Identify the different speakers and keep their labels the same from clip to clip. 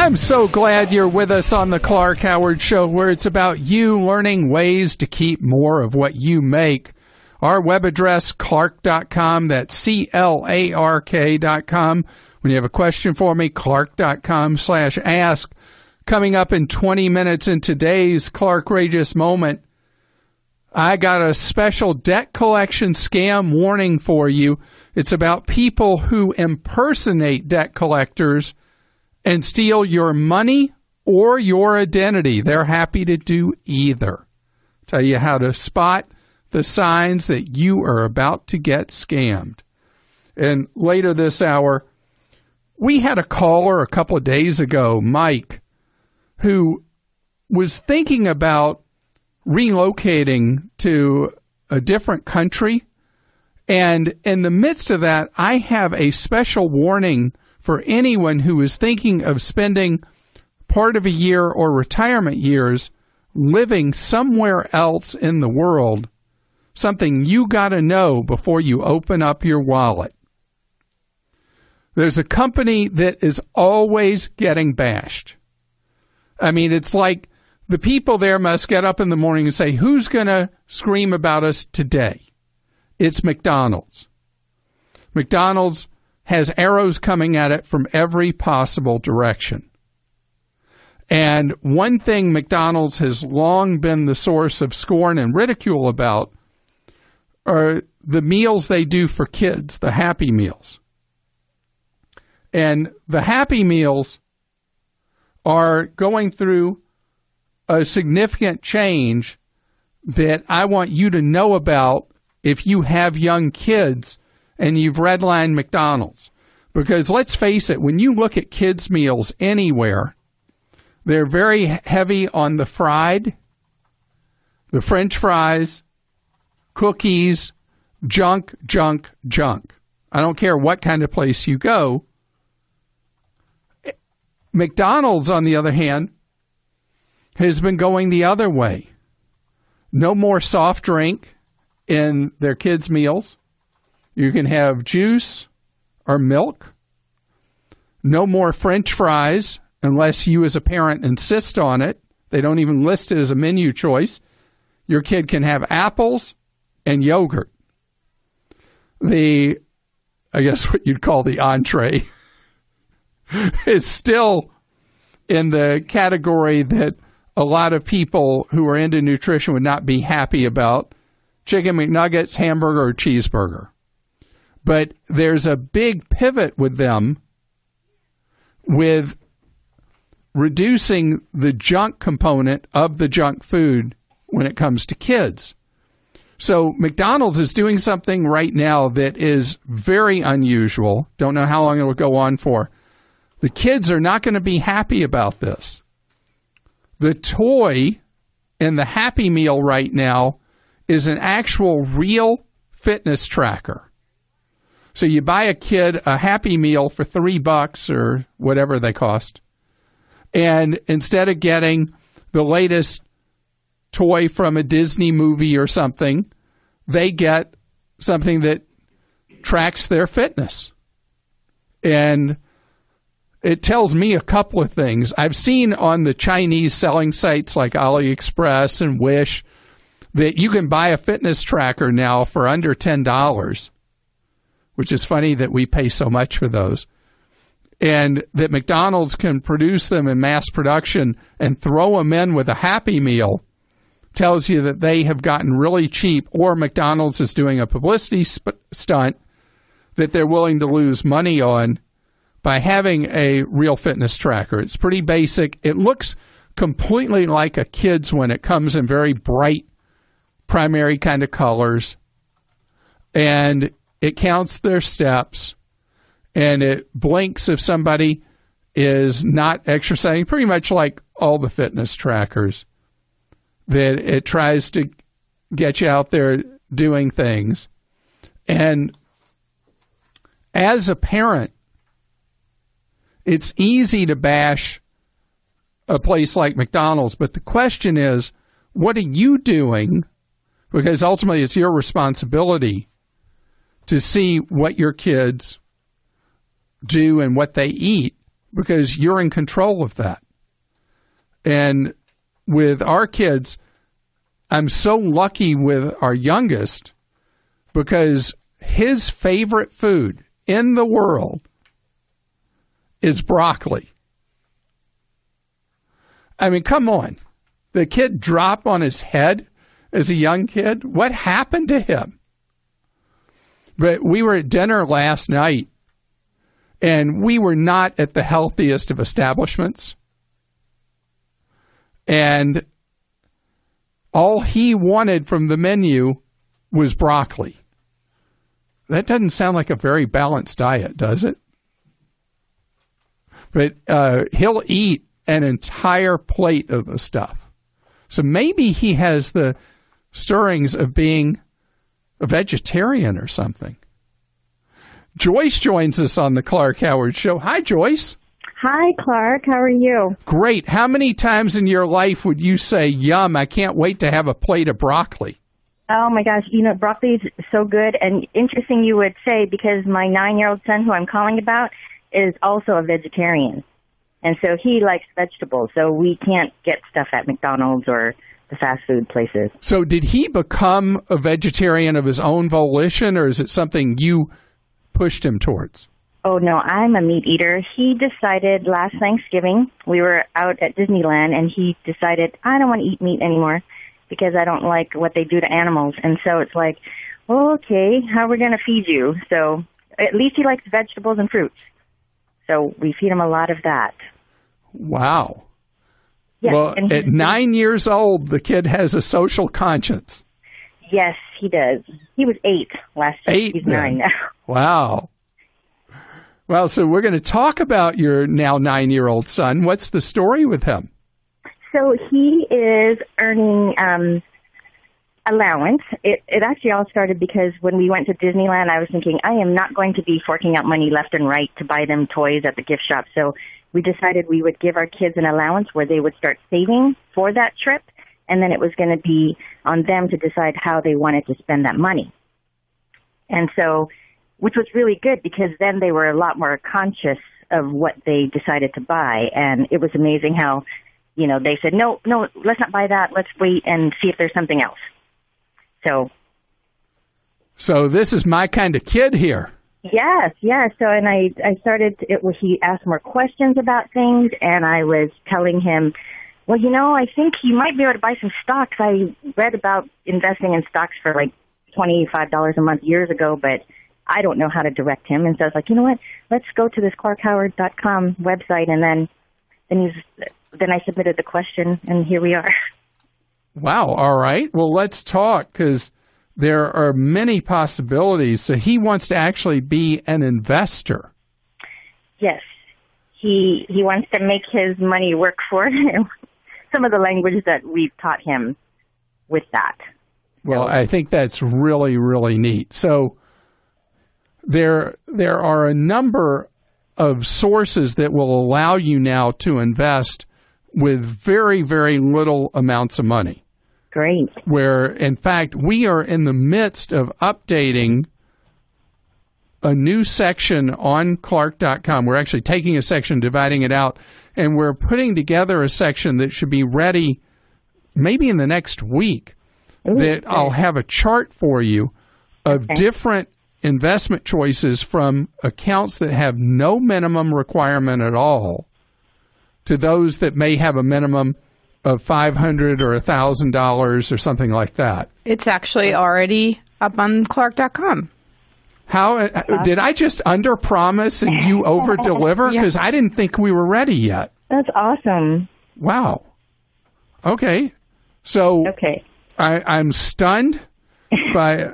Speaker 1: I'm so glad you're with us on the Clark Howard Show, where it's about you learning ways to keep more of what you make. Our web address, clark.com, that's CLARK.com. When you have a question for me, clark.com/ask. Coming up in 20 minutes in today's Clarkrageous Moment, I got a special debt collection scam warning for you. It's about people who impersonate debt collectors and steal your money or your identity. They're happy to do either. Tell you how to spot the signs that you are about to get scammed. And later this hour, we had a caller a couple of days ago, Mike, who was thinking about relocating to a different country. And in the midst of that, I have a special warning for anyone who is thinking of spending part of a year or retirement years living somewhere else in the world. Something you got to know before you open up your wallet. There's a company that is always getting bashed. I mean, it's like the people there must get up in the morning and say, who's going to scream about us today? It's McDonald's. McDonald's has arrows coming at it from every possible direction. And one thing McDonald's has long been the source of scorn and ridicule about are the meals they do for kids, the Happy Meals. And the Happy Meals are going through a significant change that I want you to know about if you have young kids and you've redlined McDonald's. Because let's face it, when you look at kids' meals anywhere, they're very heavy on the fried, the French fries, cookies, junk. I don't care what kind of place you go. McDonald's, on the other hand, has been going the other way. No more soft drink in their kids' meals. You can have juice or milk. No more French fries unless you as a parent insist on it. They don't even list it as a menu choice. Your kid can have apples and yogurt. I guess what you'd call the entree is still in the category that a lot of people who are into nutrition would not be happy about. Chicken McNuggets, hamburger, or cheeseburger. But there's a big pivot with them with reducing the junk component of the junk food when it comes to kids. So McDonald's is doing something right now that is very unusual. Don't know how long it will go on for. The kids are not going to be happy about this. The toy in the Happy Meal right now is an actual real fitness tracker. So you buy a kid a Happy Meal for $3 or whatever they cost. And instead of getting the latest toy from a Disney movie or something, they get something that tracks their fitness. And it tells me a couple of things. I've seen on the Chinese selling sites like AliExpress and Wish that you can buy a fitness tracker now for under $10, which is funny that we pay so much for those. And that McDonald's can produce them in mass production and throw them in with a Happy Meal tells you that they have gotten really cheap, or McDonald's is doing a publicity stunt that they're willing to lose money on by having a real fitness tracker. It's pretty basic. It looks completely like a kid's when it comes in very bright primary kind of colors. And it counts their steps. And it blinks if somebody is not exercising, pretty much like all the fitness trackers. That it tries to get you out there doing things. And as a parent, it's easy to bash a place like McDonald's, but the question is, what are you doing? Because ultimately it's your responsibility to see what your kids do and what they eat because you're in control of that. And with our kids, I'm so lucky with our youngest because his favorite food in the world is broccoli. I mean, come on. The kid drop on his head as a young kid. What happened to him? But we were at dinner last night, and we were not at the healthiest of establishments. And all he wanted from the menu was broccoli. That doesn't sound like a very balanced diet, does it? But he'll eat an entire plate of the stuff. So maybe he has the stirrings of being a vegetarian or something. Joyce joins us on the Clark Howard Show. Hi, Joyce.
Speaker 2: Hi, Clark. How are you?
Speaker 1: Great. How many times in your life would you say, yum, I can't wait to have a plate of broccoli?
Speaker 2: Oh, my gosh. You know, broccoli is so good. And interesting you would say, because my 9-year-old son, who I'm calling about, is also a vegetarian. And so he likes vegetables. So we can't get stuff at McDonald's or the fast food places.
Speaker 1: So did he become a vegetarian of his own volition, or is it something you pushed him towards?
Speaker 2: Oh, no, I'm a meat eater. He decided last Thanksgiving, we were out at Disneyland, and he decided, I don't want to eat meat anymore because I don't like what they do to animals. And so it's like, well, okay, how are we going to feed you? So at least he likes vegetables and fruits. So we feed him a lot of that.
Speaker 1: Wow.
Speaker 2: Yes,
Speaker 1: well, at 9 years old, the kid has a social conscience.
Speaker 2: Yes, he does. He was 8 last year.
Speaker 1: 8
Speaker 2: He's
Speaker 1: then.
Speaker 2: 9 now.
Speaker 1: Wow. Well, so we're going to talk about your now 9-year-old son. What's the story with him?
Speaker 2: So he is earning allowance. It actually all started because when we went to Disneyland, I was thinking, I am not going to be forking out money left and right to buy them toys at the gift shop. So we decided we would give our kids an allowance where they would start saving for that trip, and then it was going to be on them to decide how they wanted to spend that money. And so, which was really good because then they were a lot more conscious of what they decided to buy. And it was amazing how, you know, they said, no, let's not buy that. Let's wait and see if there's something else. So
Speaker 1: this is my kind of kid here.
Speaker 2: Yes. So, and I started, he asked more questions about things, and I was telling him, well, you know, I think you might be able to buy some stocks. I read about investing in stocks for like $25 a month years ago, but I don't know how to direct him. And so I was like, you know what, let's go to this ClarkHoward.com website. And then I submitted the question, and here we are.
Speaker 1: Wow. All right. Well, let's talk, because there are many possibilities. So he wants to actually be an investor.
Speaker 2: Yes. He wants to make his money work for him. Some of the language that we've taught him with that.
Speaker 1: Well, I think that's really, really neat. So there are a number of sources that will allow you now to invest with very, very little amounts of money.
Speaker 2: Great.
Speaker 1: Where, in fact, we are in the midst of updating a new section on Clark.com. We're actually taking a section, dividing it out, and we're putting together a section that should be ready maybe in the next week. That I'll have a chart for you of different investment choices from accounts that have no minimum requirement at all to those that may have a minimum of $500 or $1,000 or something like that.
Speaker 3: It's actually already up on Clark.com.
Speaker 1: How did I just underpromise and you overdeliver? Because I didn't think we were ready yet.
Speaker 2: That's awesome.
Speaker 1: Wow. Okay. So I'm stunned by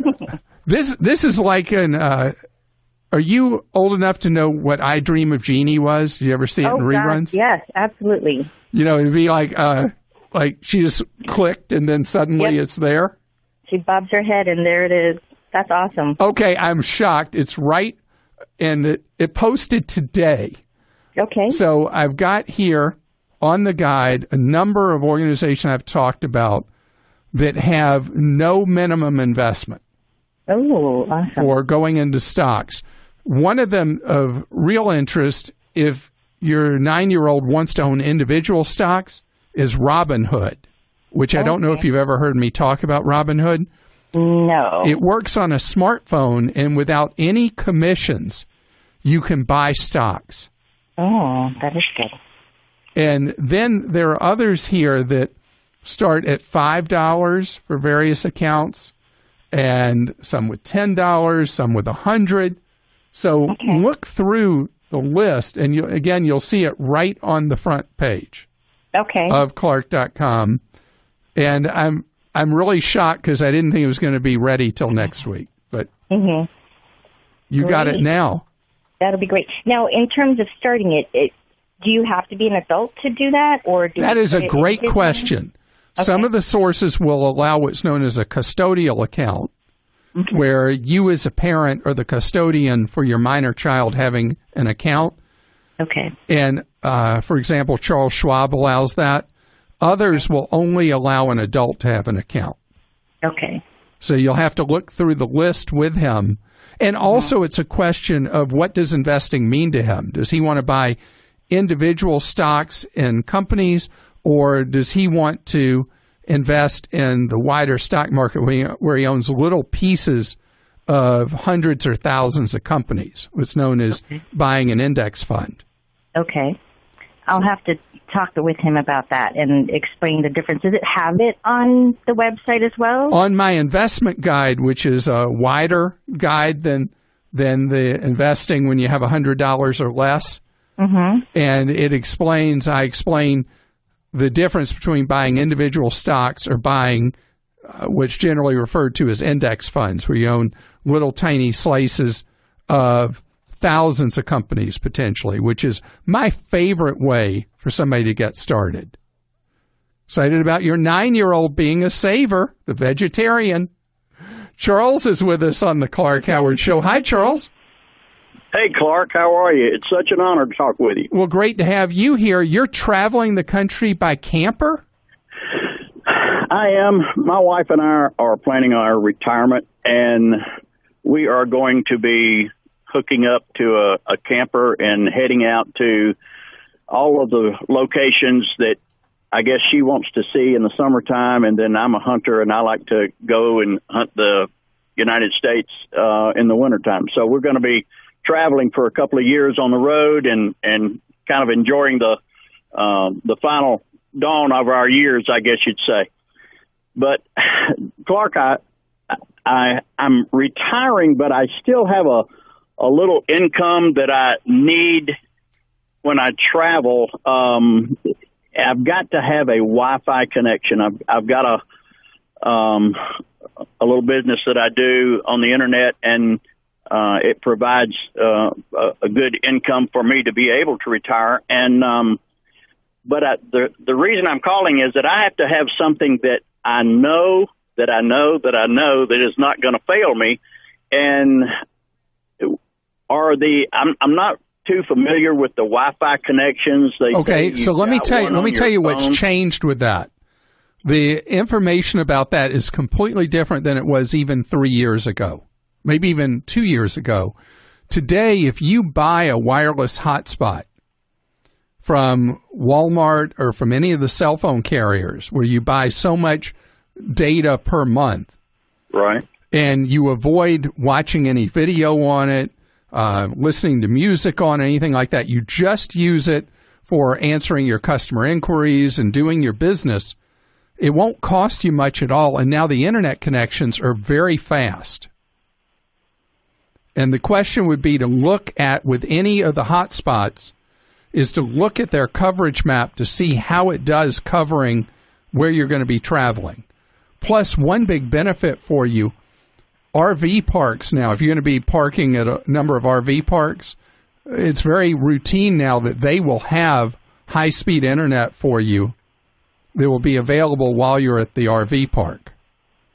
Speaker 1: this. This is like are you old enough to know what I Dream of Jeannie was? Did you ever see it in reruns?
Speaker 2: God, yes, absolutely.
Speaker 1: You know, it'd be like she just clicked and then suddenly it's there.
Speaker 2: She bobs her head and there it is. That's awesome.
Speaker 1: Okay, I'm shocked. It's right, and it posted today.
Speaker 2: Okay.
Speaker 1: So I've got here on the guide a number of organizations I've talked about that have no minimum investment.
Speaker 2: Oh, awesome.
Speaker 1: For going into stocks. One of them of real interest, if your 9-year-old wants to own individual stocks is Robinhood, which I don't know if you've ever heard me talk about Robinhood.
Speaker 2: No.
Speaker 1: It works on a smartphone, and without any commissions, you can buy stocks.
Speaker 2: Oh, that is good.
Speaker 1: And then there are others here that start at $5 for various accounts, and some with $10, some with $100. So look through the list, and you'll see it right on the front page of Clark.com. And I'm really shocked because I didn't think it was going to be ready till next week, but you got it now.
Speaker 2: That'll be great. Now, in terms of starting it, do you have to be an adult to do that? That
Speaker 1: is a great question. Okay. Some of the sources will allow what's known as a custodial account, where you as a parent are the custodian for your minor child having an account.
Speaker 2: Okay.
Speaker 1: And, for example, Charles Schwab allows that. Others will only allow an adult to have an account.
Speaker 2: Okay.
Speaker 1: So you'll have to look through the list with him. And also it's a question of what does investing mean to him? Does he want to buy individual stocks in companies, or does he want to invest in the wider stock market where he owns little pieces of hundreds or thousands of companies, what's known as buying an index fund?
Speaker 2: Okay. I'll have to talk with him about that and explain the difference. Does it have it on the website as well?
Speaker 1: On my investment guide, which is a wider guide than the investing when you have $100 or less, and I explain the difference between buying individual stocks or buying what's generally referred to as index funds, where you own little tiny slices of thousands of companies potentially, which is my favorite way for somebody to get started. Excited about your 9-year-old being a saver, the vegetarian. Charles is with us on the Clark Howard Show. Hi, Charles.
Speaker 4: Hey, Clark. How are you? It's such an honor to talk with you.
Speaker 1: Well, great to have you here. You're traveling the country by camper?
Speaker 4: I am. My wife and I are planning our retirement, and we are going to be hooking up to a camper and heading out to all of the locations that I guess she wants to see in the summertime. And then I'm a hunter, and I like to go and hunt the United States in the wintertime. So we're going to be traveling for a couple of years on the road and kind of enjoying the final dawn of our years, I guess you'd say. But Clark, I'm retiring, but I still have a little income that I need when I travel. I've got to have a Wi-Fi connection. I've got a little business that I do on the internet, and it provides a good income for me to be able to retire. And but the reason I'm calling is that I have to have something that I know that is not going to fail me. And I'm not too familiar with the Wi-Fi connections.
Speaker 1: Okay, so let me tell you what's changed with that. The information about that is completely different than it was even 3 years ago, maybe even 2 years ago. Today, if you buy a wireless hotspot from Walmart or from any of the cell phone carriers where you buy so much data per month,
Speaker 4: right,
Speaker 1: and you avoid watching any video on it, listening to music on it, anything like that, you just use it for answering your customer inquiries and doing your business, it won't cost you much at all. And now the internet connections are very fast. And the question would be to look at, with any of the hotspots, is to look at their coverage map to see how it does covering where you're going to be traveling. Plus, one big benefit for you, RV parks now, if you're going to be parking at a number of RV parks, it's very routine now that they will have high-speed internet for you that will be available while you're at the RV park.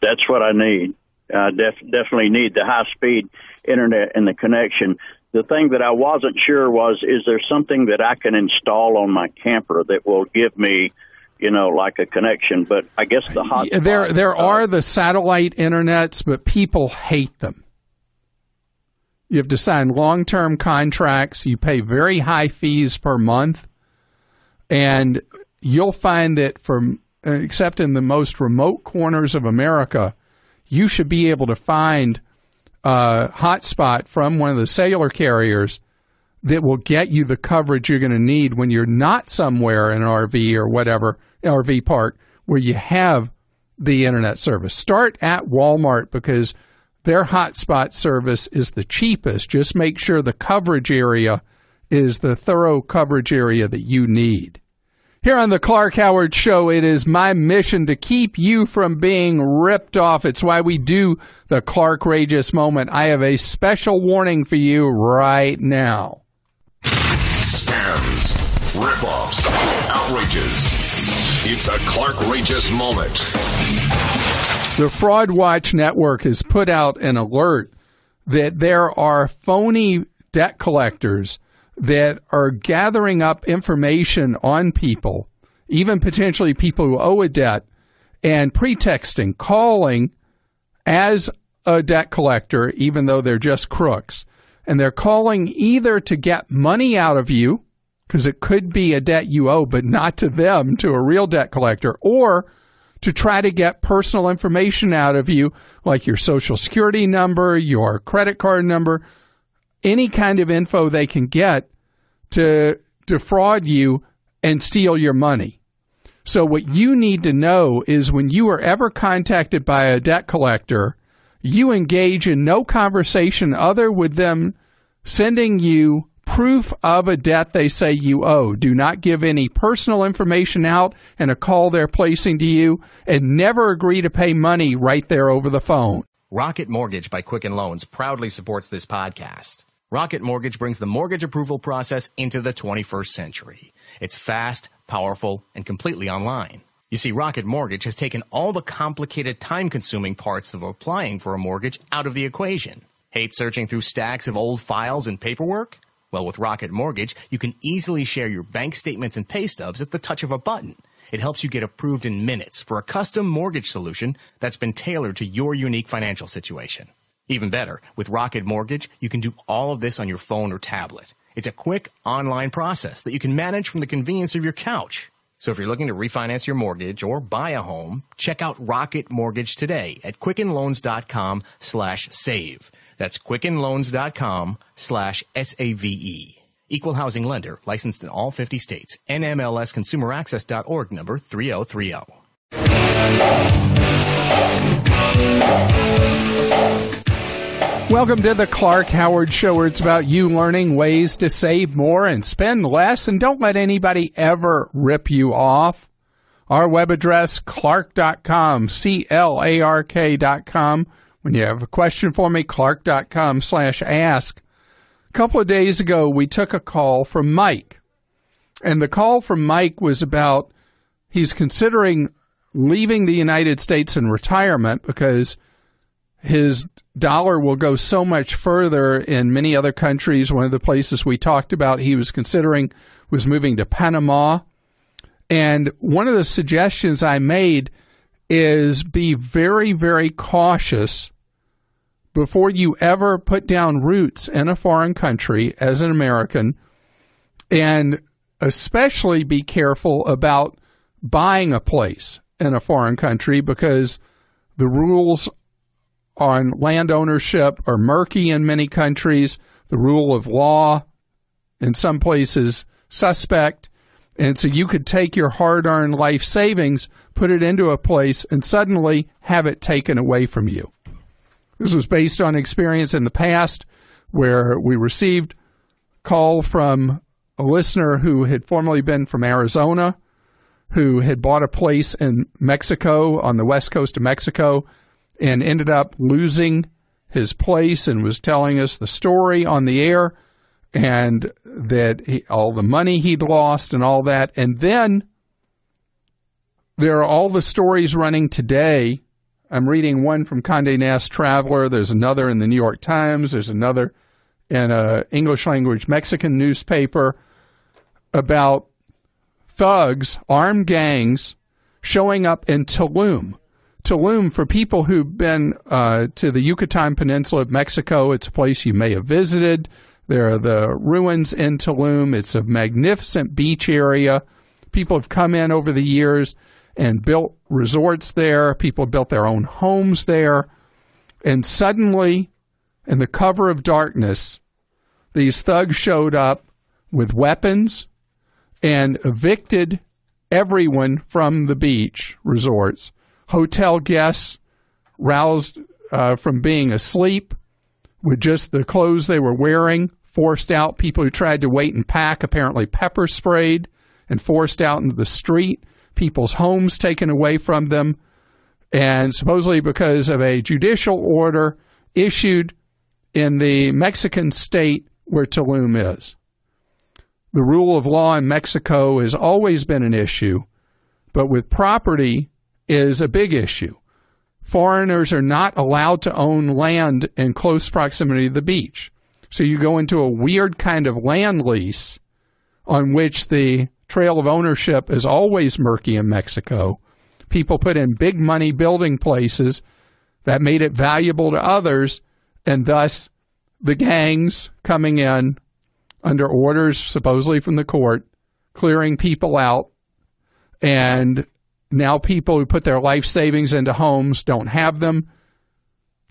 Speaker 4: That's what I need. I definitely need the high-speed internet and the connection. The thing that I wasn't sure was, is there something that I can install on my camper that will give me, like a connection? But I guess the hotspot.
Speaker 1: There are the satellite internets, but people hate them. You have to sign long-term contracts. You pay very high fees per month. And you'll find that except in the most remote corners of America, you should be able to find a hotspot from one of the cellular carriers that will get you the coverage you're going to need when you're not somewhere in an RV or whatever, RV park, where you have the internet service. Start at Walmart because their hotspot service is the cheapest. Just make sure the coverage area is the thorough coverage area that you need. Here on the Clark Howard Show, it is my mission to keep you from being ripped off. It's why we do the Clark-rageous moment. I have a special warning for you right now.
Speaker 5: Scams, rip-offs, outrages. It's a Clark-rageous moment.
Speaker 1: The Fraud Watch Network has put out an alert that there are phony debt collectors that are gathering up information on people, even potentially people who owe a debt, and pretexting, calling as a debt collector, even though they're just crooks. And they're calling either to get money out of you, because it could be a debt you owe, but not to them, to a real debt collector, or to try to get personal information out of you, like your Social Security number, your credit card number, any kind of info they can get to defraud you and steal your money. So what you need to know is when you are ever contacted by a debt collector, you engage in no conversation other with them sending you proof of a debt they say you owe. Do not give any personal information out in a call they're placing to you, and never agree to pay money right there over the phone.
Speaker 6: Rocket Mortgage by Quicken Loans proudly supports this podcast. Rocket Mortgage brings the mortgage approval process into the 21st century. It's fast, powerful, and completely online. You see, Rocket Mortgage has taken all the complicated, time-consuming parts of applying for a mortgage out of the equation. Hate searching through stacks of old files and paperwork? Well, with Rocket Mortgage, you can easily share your bank statements and pay stubs at the touch of a button. It helps you get approved in minutes for a custom mortgage solution that's been tailored to your unique financial situation. Even better, with Rocket Mortgage, you can do all of this on your phone or tablet. It's a quick online process that you can manage from the convenience of your couch. So if you're looking to refinance your mortgage or buy a home, check out Rocket Mortgage today at quickenloans.com/save. That's quickenloans.com/SAVE. Equal housing lender, licensed in all 50 states. NMLSconsumeraccess.org number 3030.
Speaker 1: Welcome to the Clark Howard Show, where it's about you learning ways to save more and spend less, and don't let anybody ever rip you off. Our web address, clark.com, CLARK.com. When you have a question for me, clark.com/ask. A couple of days ago, we took a call from Mike, and the call from Mike was about he's considering leaving the United States in retirement because his dollar will go so much further in many other countries. One of the places we talked about he was considering was moving to Panama. And one of the suggestions I made is be very, very cautious before you ever put down roots in a foreign country as an American, and especially be careful about buying a place in a foreign country because the rules on land ownership are murky in many countries. The rule of law in some places suspect. And so you could take your hard-earned life savings, put it into a place, and suddenly have it taken away from you. This was based on experience in the past where we received a call from a listener who had formerly been from Arizona, who had bought a place in Mexico, on the west coast of Mexico, and ended up losing his place, and was telling us the story on the air, and that all the money he'd lost and all that. And then there are all the stories running today. I'm reading one from Condé Nast Traveler. There's another in the New York Times. There's another in an English-language Mexican newspaper about thugs, armed gangs, showing up in Tulum. Tulum, for people who've been to the Yucatan Peninsula of Mexico, it's a place you may have visited. There are the ruins in Tulum. It's a magnificent beach area. People have come in over the years and built resorts there. People have built their own homes there. And suddenly, in the cover of darkness, these thugs showed up with weapons and evicted everyone from the beach resorts. Hotel guests roused from being asleep with just the clothes they were wearing, forced out. People who tried to wait and pack, apparently pepper sprayed and forced out into the street. People's homes taken away from them. And supposedly because of a judicial order issued in the Mexican state where Tulum is. The rule of law in Mexico has always been an issue, but with property is a big issue. Foreigners are not allowed to own land in close proximity to the beach. So you go into a weird kind of land lease on which the trail of ownership is always murky in Mexico. People put in big money building places that made it valuable to others, and thus the gangs coming in under orders supposedly from the court, clearing people out, and now people who put their life savings into homes don't have them.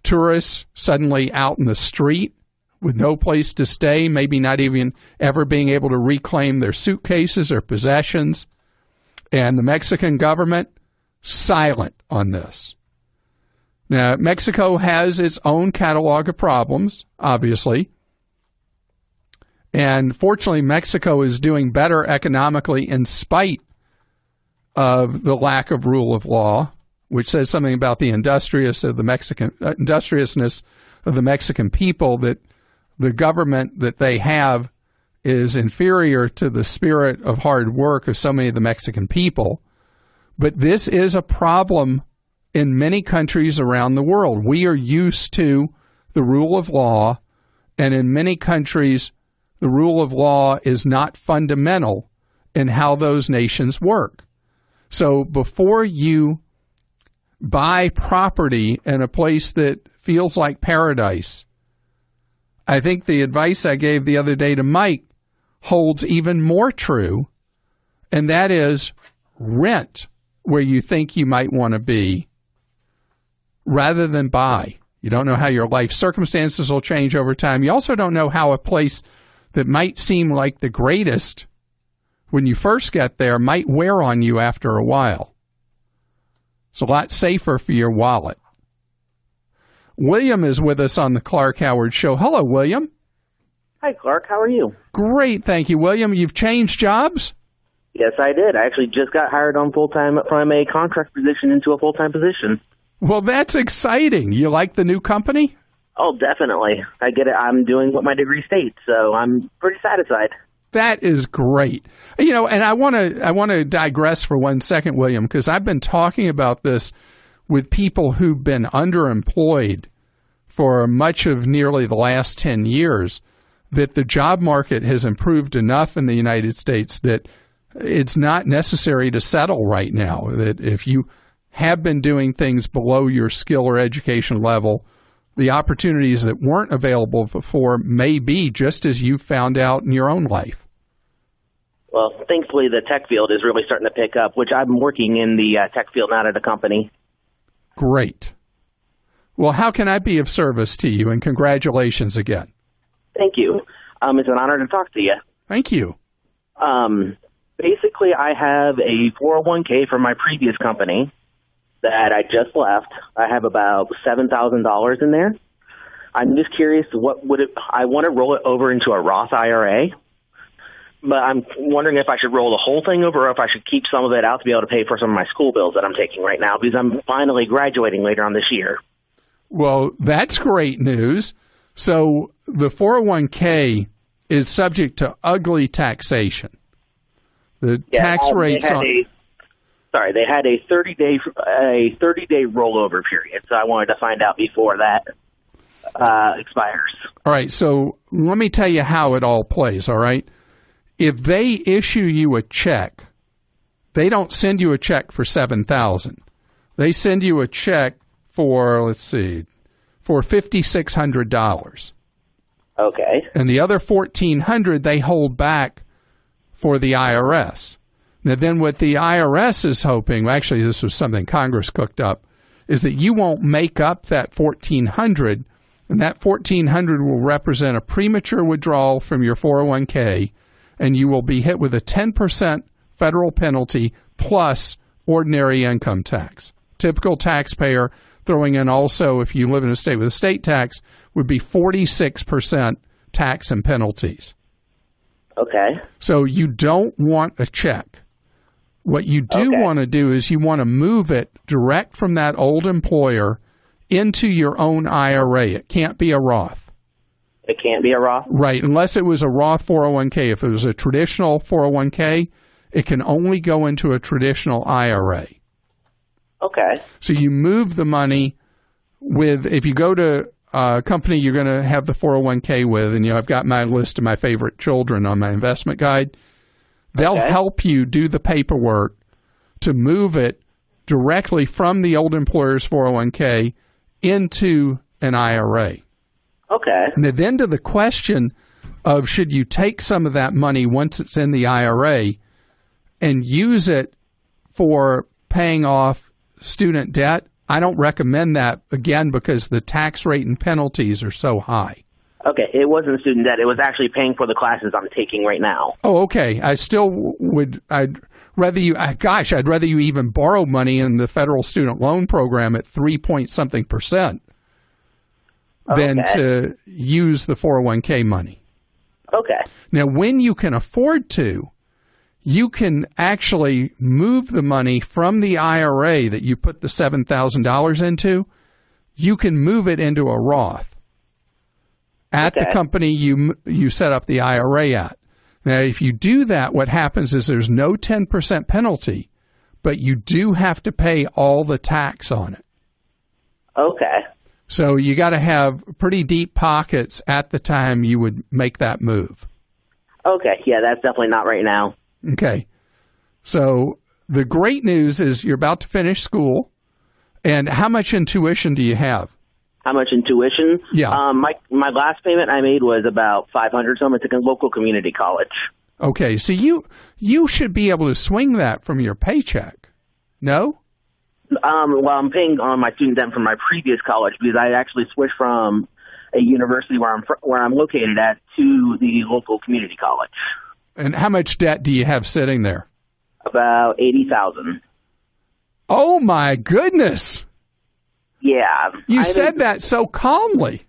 Speaker 1: Tourists suddenly out in the street with no place to stay, maybe not even ever being able to reclaim their suitcases or possessions. And the Mexican government, silent on this. Now, Mexico has its own catalog of problems, obviously. And fortunately, Mexico is doing better economically in spite of the lack of rule of law, which says something about the industriousness of the Mexican people, that the government that they have is inferior to the spirit of hard work of so many of the Mexican people. But this is a problem in many countries around the world. We are used to the rule of law, and in many countries, the rule of law is not fundamental in how those nations work. So before you buy property in a place that feels like paradise, I think the advice I gave the other day to Mike holds even more true, and that is rent where you think you might want to be rather than buy. You don't know how your life circumstances will change over time. You also don't know how a place that might seem like the greatest when you first get there might wear on you after a while. It's a lot safer for your wallet. William is with us on the Clark Howard Show. Hello, William.
Speaker 7: Hi, Clark. How are you?
Speaker 1: Great, thank you, William. You've changed jobs?
Speaker 7: Yes, I did. I actually just got hired on full-time from a contract position into a full-time position.
Speaker 1: Well, that's exciting. You like the new company?
Speaker 7: Oh, definitely. I get it. I'm doing what my degree states, so I'm pretty satisfied.
Speaker 1: That is great. You know, and I want to digress for 1 second, William, because I've been talking about this with people who've been underemployed for much of nearly the last 10 years, that the job market has improved enough in the United States that it's not necessary to settle right now. That if you have been doing things below your skill or education level, the opportunities that weren't available before may be just as you found out in your own life.
Speaker 7: Well, thankfully, the tech field is really starting to pick up, which I'm working in the tech field, not at a company.
Speaker 1: Great. Well, how can I be of service to you? And congratulations again.
Speaker 7: Thank you. It's an honor to talk to you.
Speaker 1: Thank you.
Speaker 7: Basically, I have a 401k from my previous company that I just left. I have about $7,000 in there. I'm just curious, I want to roll it over into a Roth IRA, but I'm wondering if I should roll the whole thing over or if I should keep some of it out to be able to pay for some of my school bills that I'm taking right now because I'm finally graduating later on this year.
Speaker 1: Well, that's great news. So the 401k is subject to ugly taxation. The tax rates
Speaker 7: they had a 30-day rollover period, so I wanted to find out before that expires.
Speaker 1: All right, so let me tell you how it all plays, all right? If they issue you a check, they don't send you a check for $7,000. they send you a check for, let's see, for $5,600.
Speaker 7: Okay.
Speaker 1: And the other $1,400 they hold back for the IRS. Now, then what the IRS is hoping, actually this was something Congress cooked up, is that you won't make up that $1,400, and that $1,400 will represent a premature withdrawal from your 401k, and you will be hit with a 10% federal penalty plus ordinary income tax. Typical taxpayer, throwing in also, if you live in a state with a state tax, would be 46% tax and penalties.
Speaker 7: Okay.
Speaker 1: So you don't want a check. What you do want to do is you want to move it direct from that old employer into your own IRA. It can't be a Roth.
Speaker 7: It can't be a Roth?
Speaker 1: Right, unless it was a Roth 401k. If it was a traditional 401k, it can only go into a traditional IRA.
Speaker 7: Okay.
Speaker 1: So you move the money with, if you go to a company you're going to have the 401k with, and I've got my list of my favorite children on my investment guide, they'll help you do the paperwork to move it directly from the old employer's 401k into an IRA.
Speaker 7: Okay.
Speaker 1: And then to the question of should you take some of that money once it's in the IRA and use it for paying off student debt, I don't recommend that, again, because the tax rate and penalties are so high.
Speaker 7: Okay, it wasn't student debt. It was actually paying for the classes I'm taking right now.
Speaker 1: Oh, okay. I still would, I'd rather you even borrow money in the federal student loan program at 3-point-something% than to use the 401k money.
Speaker 7: Okay.
Speaker 1: Now, when you can afford to, you can actually move the money from the IRA that you put the $7,000 into, you can move it into a Roth at the company you set up the IRA at. Now, if you do that, what happens is there's no 10% penalty, but you do have to pay all the tax on it.
Speaker 7: Okay.
Speaker 1: So you got to have pretty deep pockets at the time you would make that move.
Speaker 7: Okay, yeah, that's definitely not right now.
Speaker 1: Okay. So the great news is you're about to finish school. And how much in tuition do you have?
Speaker 7: How much in tuition?
Speaker 1: Yeah.
Speaker 7: My last payment I made was about $500. So I'm at a local community college.
Speaker 1: Okay, so you should be able to swing that from your paycheck. No?
Speaker 7: Well, I'm paying on my student debt from my previous college because I actually switched from a university where I'm located at to the local community college.
Speaker 1: And how much debt do you have sitting there?
Speaker 7: About $80,000.
Speaker 1: Oh my goodness!
Speaker 7: Yeah.
Speaker 1: You said that so calmly.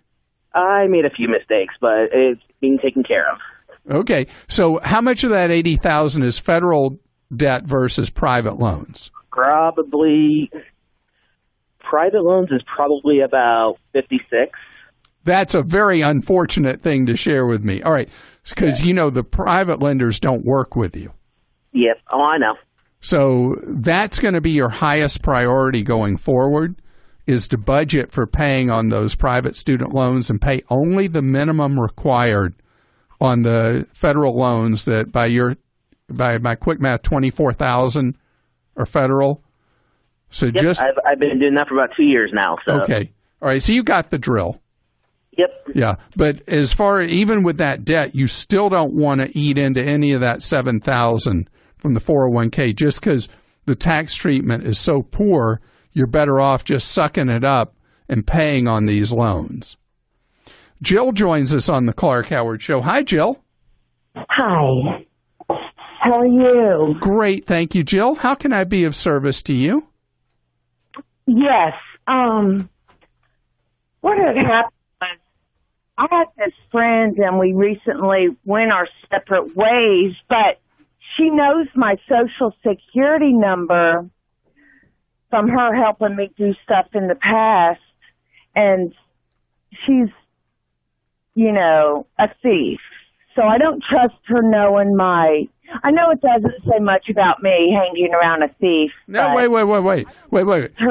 Speaker 7: I made a few mistakes, but it's being taken care of.
Speaker 1: Okay, so how much of that $80,000 is federal debt versus private loans?
Speaker 7: Probably private loans is probably about 56.
Speaker 1: That's a very unfortunate thing to share with me. All right, because the private lenders don't work with you.
Speaker 7: Yep. Oh, I know.
Speaker 1: So that's going to be your highest priority going forward, is to budget for paying on those private student loans and pay only the minimum required on the federal loans that by my quick math, $24,000 are federal. So
Speaker 7: yep, I've been doing that for about 2 years now. So.
Speaker 1: Okay. All right. So you got the drill.
Speaker 7: Yep.
Speaker 1: Yeah. But as far, even with that debt, you still don't want to eat into any of that $7,000 from the 401k just because the tax treatment is so poor. You're better off just sucking it up and paying on these loans. Jill joins us on the Clark Howard Show. Hi, Jill.
Speaker 8: Hi. How are you?
Speaker 1: Great. Thank you, Jill. How can I be of service to you?
Speaker 8: Yes. What had happened was I had this friend and we recently went our separate ways, but she knows my Social Security number from her helping me do stuff in the past, and she's, a thief. So I don't trust her knowing I know it doesn't say much about me hanging around a thief.
Speaker 1: No, wait.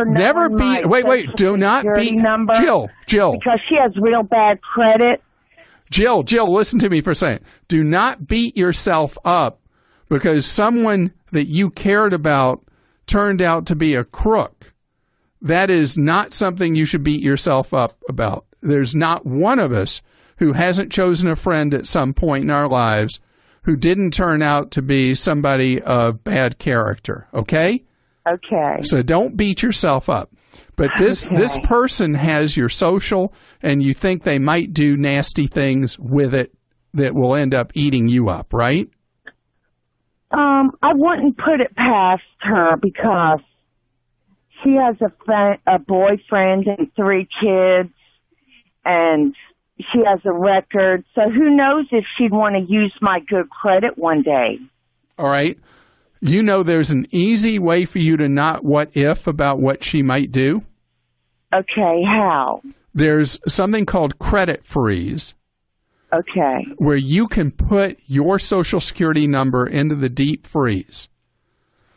Speaker 1: Never beat, do not beat,
Speaker 8: number,
Speaker 1: Jill.
Speaker 8: Because she has real bad credit.
Speaker 1: Jill, listen to me for a second. Do not beat yourself up because someone that you cared about turned out to be a crook. that is not something you should beat yourself up about. There's not one of us who hasn't chosen a friend at some point in our lives who didn't turn out to be somebody of bad character, okay?
Speaker 8: Okay.
Speaker 1: So don't beat yourself up. But this person has your social, and you think they might do nasty things with it that will end up eating you up, right?
Speaker 8: I wouldn't put it past her because she has a boyfriend and 3 kids, and she has a record. So who knows if she'd want to use my good credit one day.
Speaker 1: All right. You know there's an easy way for you to not what if about what she might do.
Speaker 8: Okay, how?
Speaker 1: There's something called credit freeze.
Speaker 8: Okay.
Speaker 1: Where you can put your Social Security number into the deep freeze.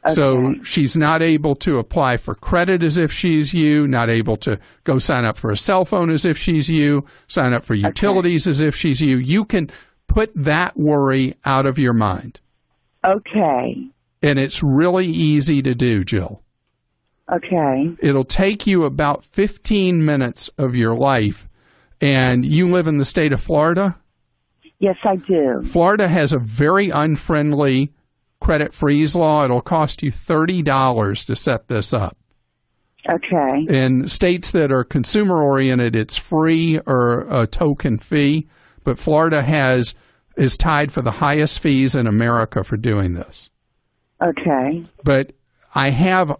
Speaker 1: Okay. So she's not able to apply for credit as if she's you, not able to go sign up for a cell phone as if she's you, sign up for utilities as if she's you. You can put that worry out of your mind.
Speaker 8: Okay.
Speaker 1: And it's really easy to do, Jill.
Speaker 8: Okay.
Speaker 1: It'll take you about 15 minutes of your life. And you live in the state of Florida?
Speaker 8: Yes, I do.
Speaker 1: Florida has a very unfriendly credit freeze law. It'll cost you $30 to set this up.
Speaker 8: Okay.
Speaker 1: In states that are consumer-oriented, it's free or a token fee. But Florida is tied for the highest fees in America for doing this.
Speaker 8: Okay.
Speaker 1: But I have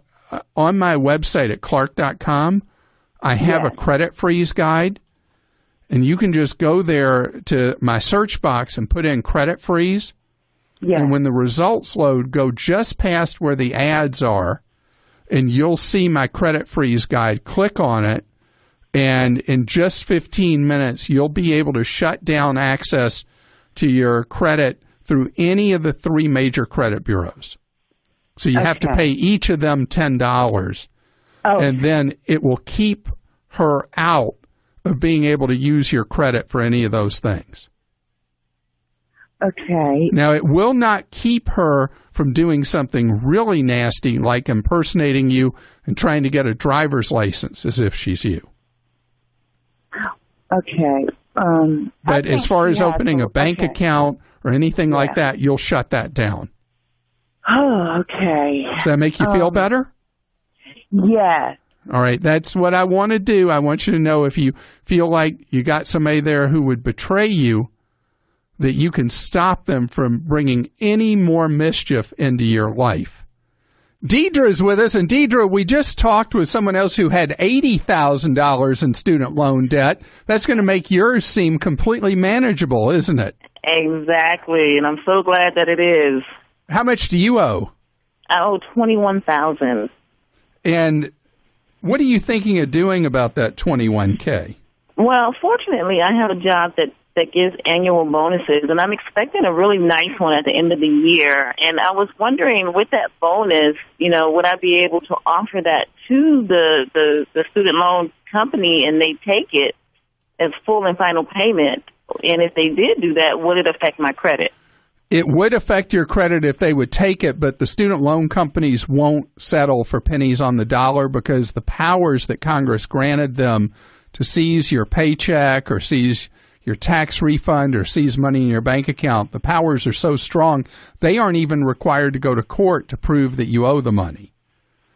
Speaker 1: on my website at Clark.com, I have a credit freeze guide. And you can just go there to my search box and put in credit freeze. Yeah. And when the results load, go just past where the ads are, and you'll see my credit freeze guide. Click on it, and in just 15 minutes, you'll be able to shut down access to your credit through any of the 3 major credit bureaus. So you have to pay each of them $10, and then it will keep her out of being able to use your credit for any of those things.
Speaker 8: Okay.
Speaker 1: Now, it will not keep her from doing something really nasty like impersonating you and trying to get a driver's license as if she's you.
Speaker 8: Okay.
Speaker 1: But as far as opening a bank account or anything like that, you'll shut that down.
Speaker 8: Oh, okay.
Speaker 1: Does that make you feel better?
Speaker 8: Yes.
Speaker 1: All right, that's what I want to do. I want you to know if you feel like you got somebody there who would betray you, that you can stop them from bringing any more mischief into your life. Deidre's with us, and Deidre, we just talked with someone else who had $80,000 in student loan debt. That's going to make yours seem completely manageable, isn't it?
Speaker 9: Exactly, and I'm so glad that it is.
Speaker 1: How much do you owe?
Speaker 9: I owe $21,000.
Speaker 1: And what are you thinking of doing about that $21K?
Speaker 9: Well, fortunately, I have a job that gives annual bonuses, and I'm expecting a really nice one at the end of the year. And I was wondering, with that bonus, would I be able to offer that to the student loan company, and they take it as full and final payment? And if they did do that, would it affect my credit?
Speaker 1: It would affect your credit if they would take it, but the student loan companies won't settle for pennies on the dollar because the powers that Congress granted them to seize your paycheck or seize your tax refund or seize money in your bank account, the powers are so strong, they aren't even required to go to court to prove that you owe the money.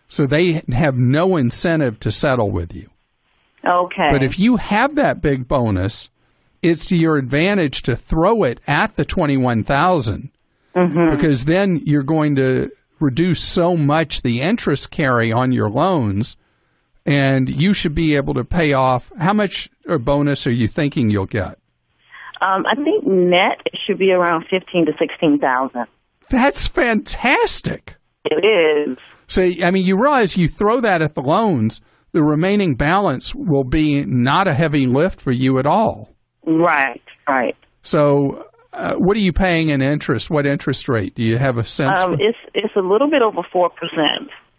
Speaker 1: So they have no incentive to settle with you.
Speaker 9: Okay.
Speaker 1: But if you have that big bonus, it's to your advantage to throw it at the $21,000 because then you're going to reduce so much the interest carry on your loans, and you should be able to pay off. How much a bonus are you thinking you'll get?
Speaker 9: I think net it should be around $15,000 to $16,000.
Speaker 1: That's fantastic.
Speaker 9: It is.
Speaker 1: So, I mean, you realize you throw that at the loans, the remaining balance will be not a heavy lift for you at all.
Speaker 9: Right.
Speaker 1: So, what are you paying in interest? What interest rate? Do you have a sense?
Speaker 9: It's a little bit over 4%.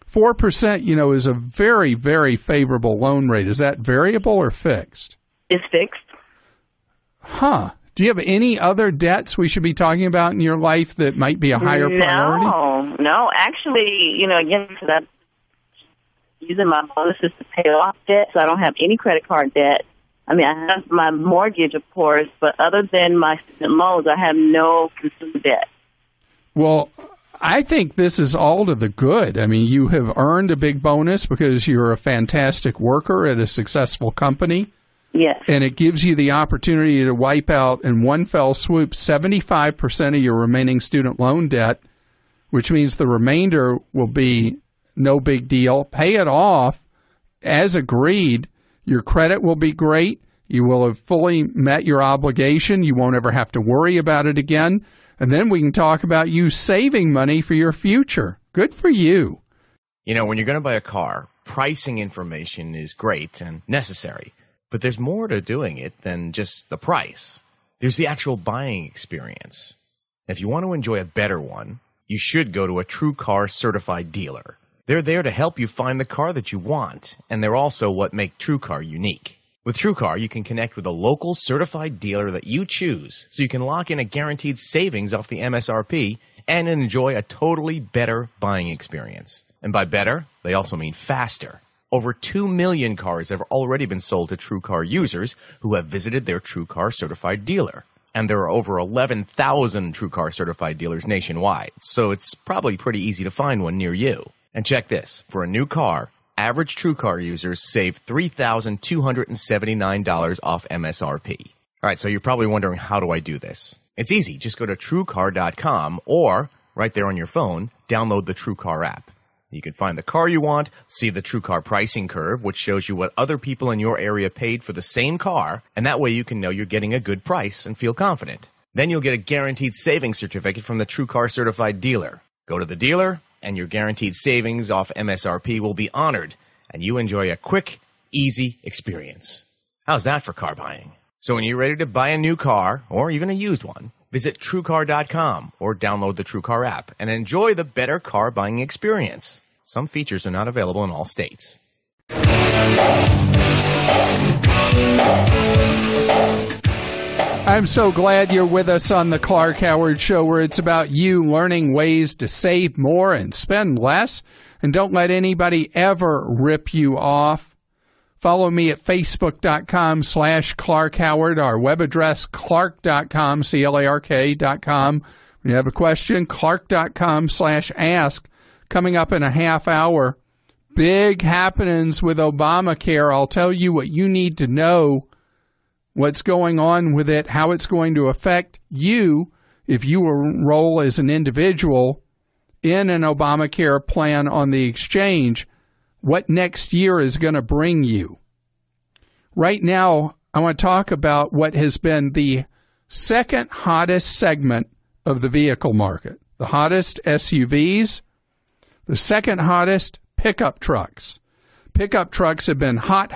Speaker 1: 4%, is a very, very favorable loan rate. Is that variable or fixed?
Speaker 9: It's fixed.
Speaker 1: Huh. Do you have any other debts we should be talking about in your life that might be a higher priority?
Speaker 9: No. Actually, again, using my bonuses to pay off debt, so I don't have any credit card debt. I mean, I have my mortgage, of course, but other than my student loans, I have no consumer debt.
Speaker 1: Well, I think this is all to the good. I mean, you have earned a big bonus because you're a fantastic worker at a successful company.
Speaker 9: Yes.
Speaker 1: And it gives you the opportunity to wipe out in one fell swoop 75% of your remaining student loan debt, which means the remainder will be no big deal. Pay it off as agreed. Your credit will be great. You will have fully met your obligation. You won't ever have to worry about it again. And then we can talk about you saving money for your future. Good for you.
Speaker 6: You know, when you're going to buy a car, pricing information is great and necessary. But there's more to doing it than just the price. There's the actual buying experience. If you want to enjoy a better one, you should go to a True Car certified dealer. They're there to help you find the car that you want, and they're also what make True Car unique. With True Car, you can connect with a local certified dealer that you choose, so you can lock in a guaranteed savings off the MSRP and enjoy a totally better buying experience. And by better, they also mean faster. Over 2 million cars have already been sold to True Car users who have visited their True Car certified dealer. And there are over 11,000 True Car certified dealers nationwide, so it's probably pretty easy to find one near you. And check this, for a new car, average True Car users save $3,279 off MSRP. All right, so you're probably wondering, how do I do this? It's easy. Just go to TrueCar.com or, right there on your phone, download the True Car app. You can find the car you want, see the True Car pricing curve, which shows you what other people in your area paid for the same car, and that way you can know you're getting a good price and feel confident. Then you'll get a guaranteed savings certificate from the True Car certified dealer. Go to the dealer, and your guaranteed savings off MSRP will be honored, and you enjoy a quick, easy experience. How's that for car buying? So when you're ready to buy a new car, or even a used one, visit TrueCar.com or download the TrueCar app and enjoy the better car buying experience. Some features are not available in all states.
Speaker 1: I'm so glad you're with us on the Clark Howard Show, where it's about you learning ways to save more and spend less. And don't let anybody ever rip you off. Follow me at Facebook.com/Clark Howard, our web address, Clark.com, CLARK.com. When you have a question, Clark.com/ask. Coming up in a half hour, big happenings with Obamacare. I'll tell you what you need to know, what's going on with it, how it's going to affect you if you enroll as an individual in an Obamacare plan on the exchange, what next year is going to bring you. Right now, I want to talk about what has been the second hottest segment of the vehicle market. The hottest, SUVs. The second hottest, pickup trucks. Pickup trucks have been hot,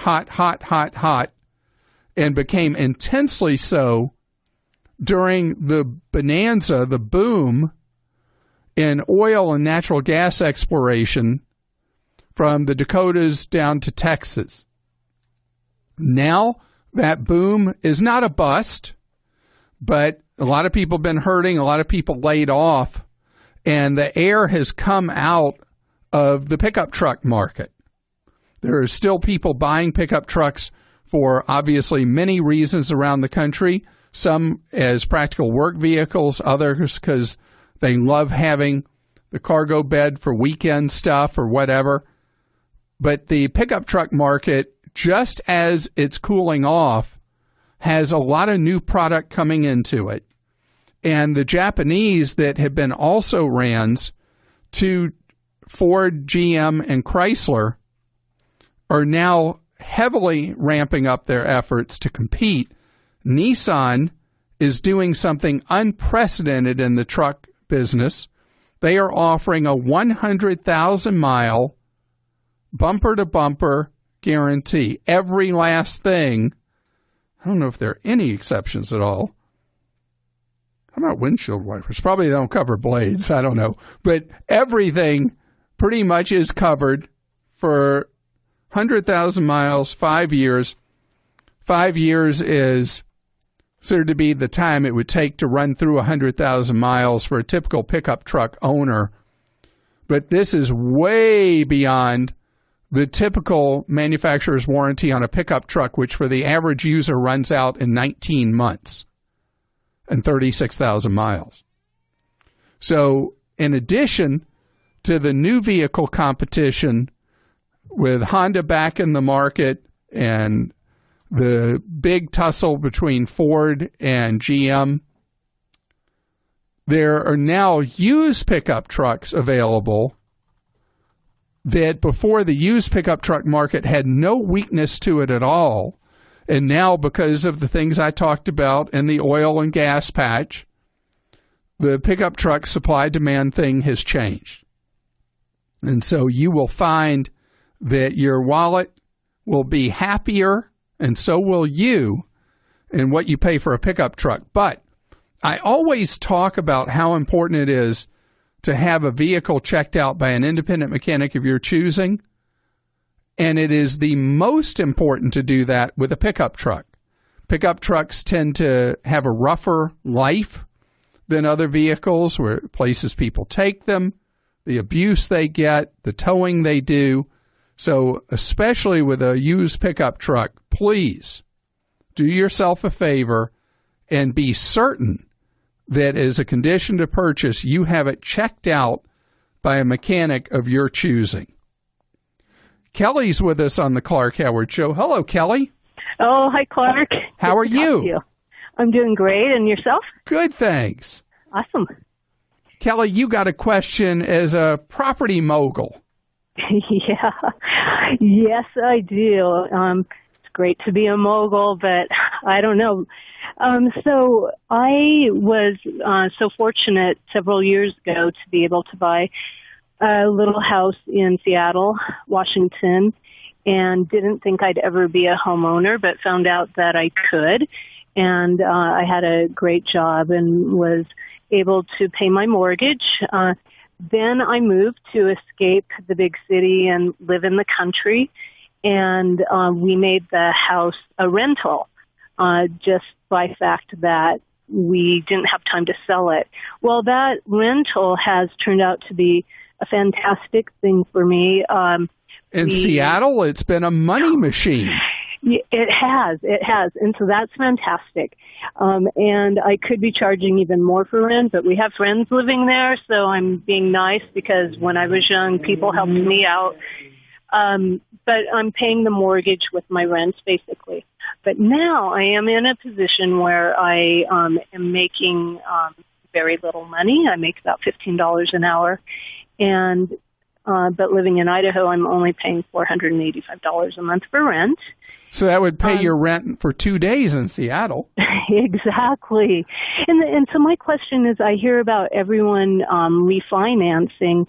Speaker 1: and became intensely so during the bonanza, the boom in oil and natural gas exploration from the Dakotas down to Texas. Now that boom is not a bust, but a lot of people have been hurting, a lot of people laid off, and the air has come out of the pickup truck market. There are still people buying pickup trucks for obviously many reasons around the country, some as practical work vehicles, others because they love having the cargo bed for weekend stuff or whatever. But the pickup truck market, just as it's cooling off, has a lot of new product coming into it. And the Japanese that have been also rans to Ford, GM, and Chrysler are now heavily ramping up their efforts to compete. Nissan is doing something unprecedented in the truck business. They are offering a 100,000-mile bumper-to-bumper guarantee. Every last thing. I don't know if there are any exceptions at all. How about windshield wipers? Probably they don't cover blades. I don't know. But everything pretty much is covered for 100,000 miles, 5 years. 5 years is considered to be the time it would take to run through 100,000 miles for a typical pickup truck owner. But this is way beyond the typical manufacturer's warranty on a pickup truck, which for the average user runs out in 19 months and 36,000 miles. So in addition to the new vehicle competition with Honda back in the market and the big tussle between Ford and GM, there are now used pickup trucks available that before the used pickup truck market had no weakness to it at all. And now, because of the things I talked about in the oil and gas patch, the pickup truck supply-demand thing has changed. And so you will find that your wallet will be happier, and so will you, in what you pay for a pickup truck. But I always talk about how important it is to have a vehicle checked out by an independent mechanic of your choosing, and it is the most important to do that with a pickup truck. Pickup trucks tend to have a rougher life than other vehicles, where places people take them, the abuse they get, the towing they do. So especially with a used pickup truck, please do yourself a favor and be certain that as a condition to purchase, you have it checked out by a mechanic of your choosing. Kelly's with us on the Clark Howard Show. Hello, Kelly.
Speaker 10: Oh, hi, Clark.
Speaker 1: How are you?
Speaker 10: I'm doing great. And yourself?
Speaker 1: Good, thanks.
Speaker 10: Awesome.
Speaker 1: Kelly, you got a question as a property mogul.
Speaker 10: Yeah. Yes, I do. It's great to be a mogul, but I don't know. So I was so fortunate several years ago to be able to buy a little house in Seattle, Washington, and didn't think I'd ever be a homeowner, but found out that I could. And I had a great job and was able to pay my mortgage. Then I moved to escape the big city and live in the country. And we made the house a rental just by fact that we didn't have time to sell it. Well, that rental has turned out to be a fantastic thing for me.
Speaker 1: In Seattle, it's been a money machine.
Speaker 10: It has. And so that's fantastic. And I could be charging even more for rent, but we have friends living there, so I'm being nice because when I was young, people helped me out. But I'm paying the mortgage with my rent, basically. But now I am in a position where I am making very little money. I make about $15 an hour. And but living in Idaho, I'm only paying $485 a month for rent.
Speaker 1: So that would pay your rent for 2 days in Seattle.
Speaker 10: Exactly. And so my question is, I hear about everyone refinancing,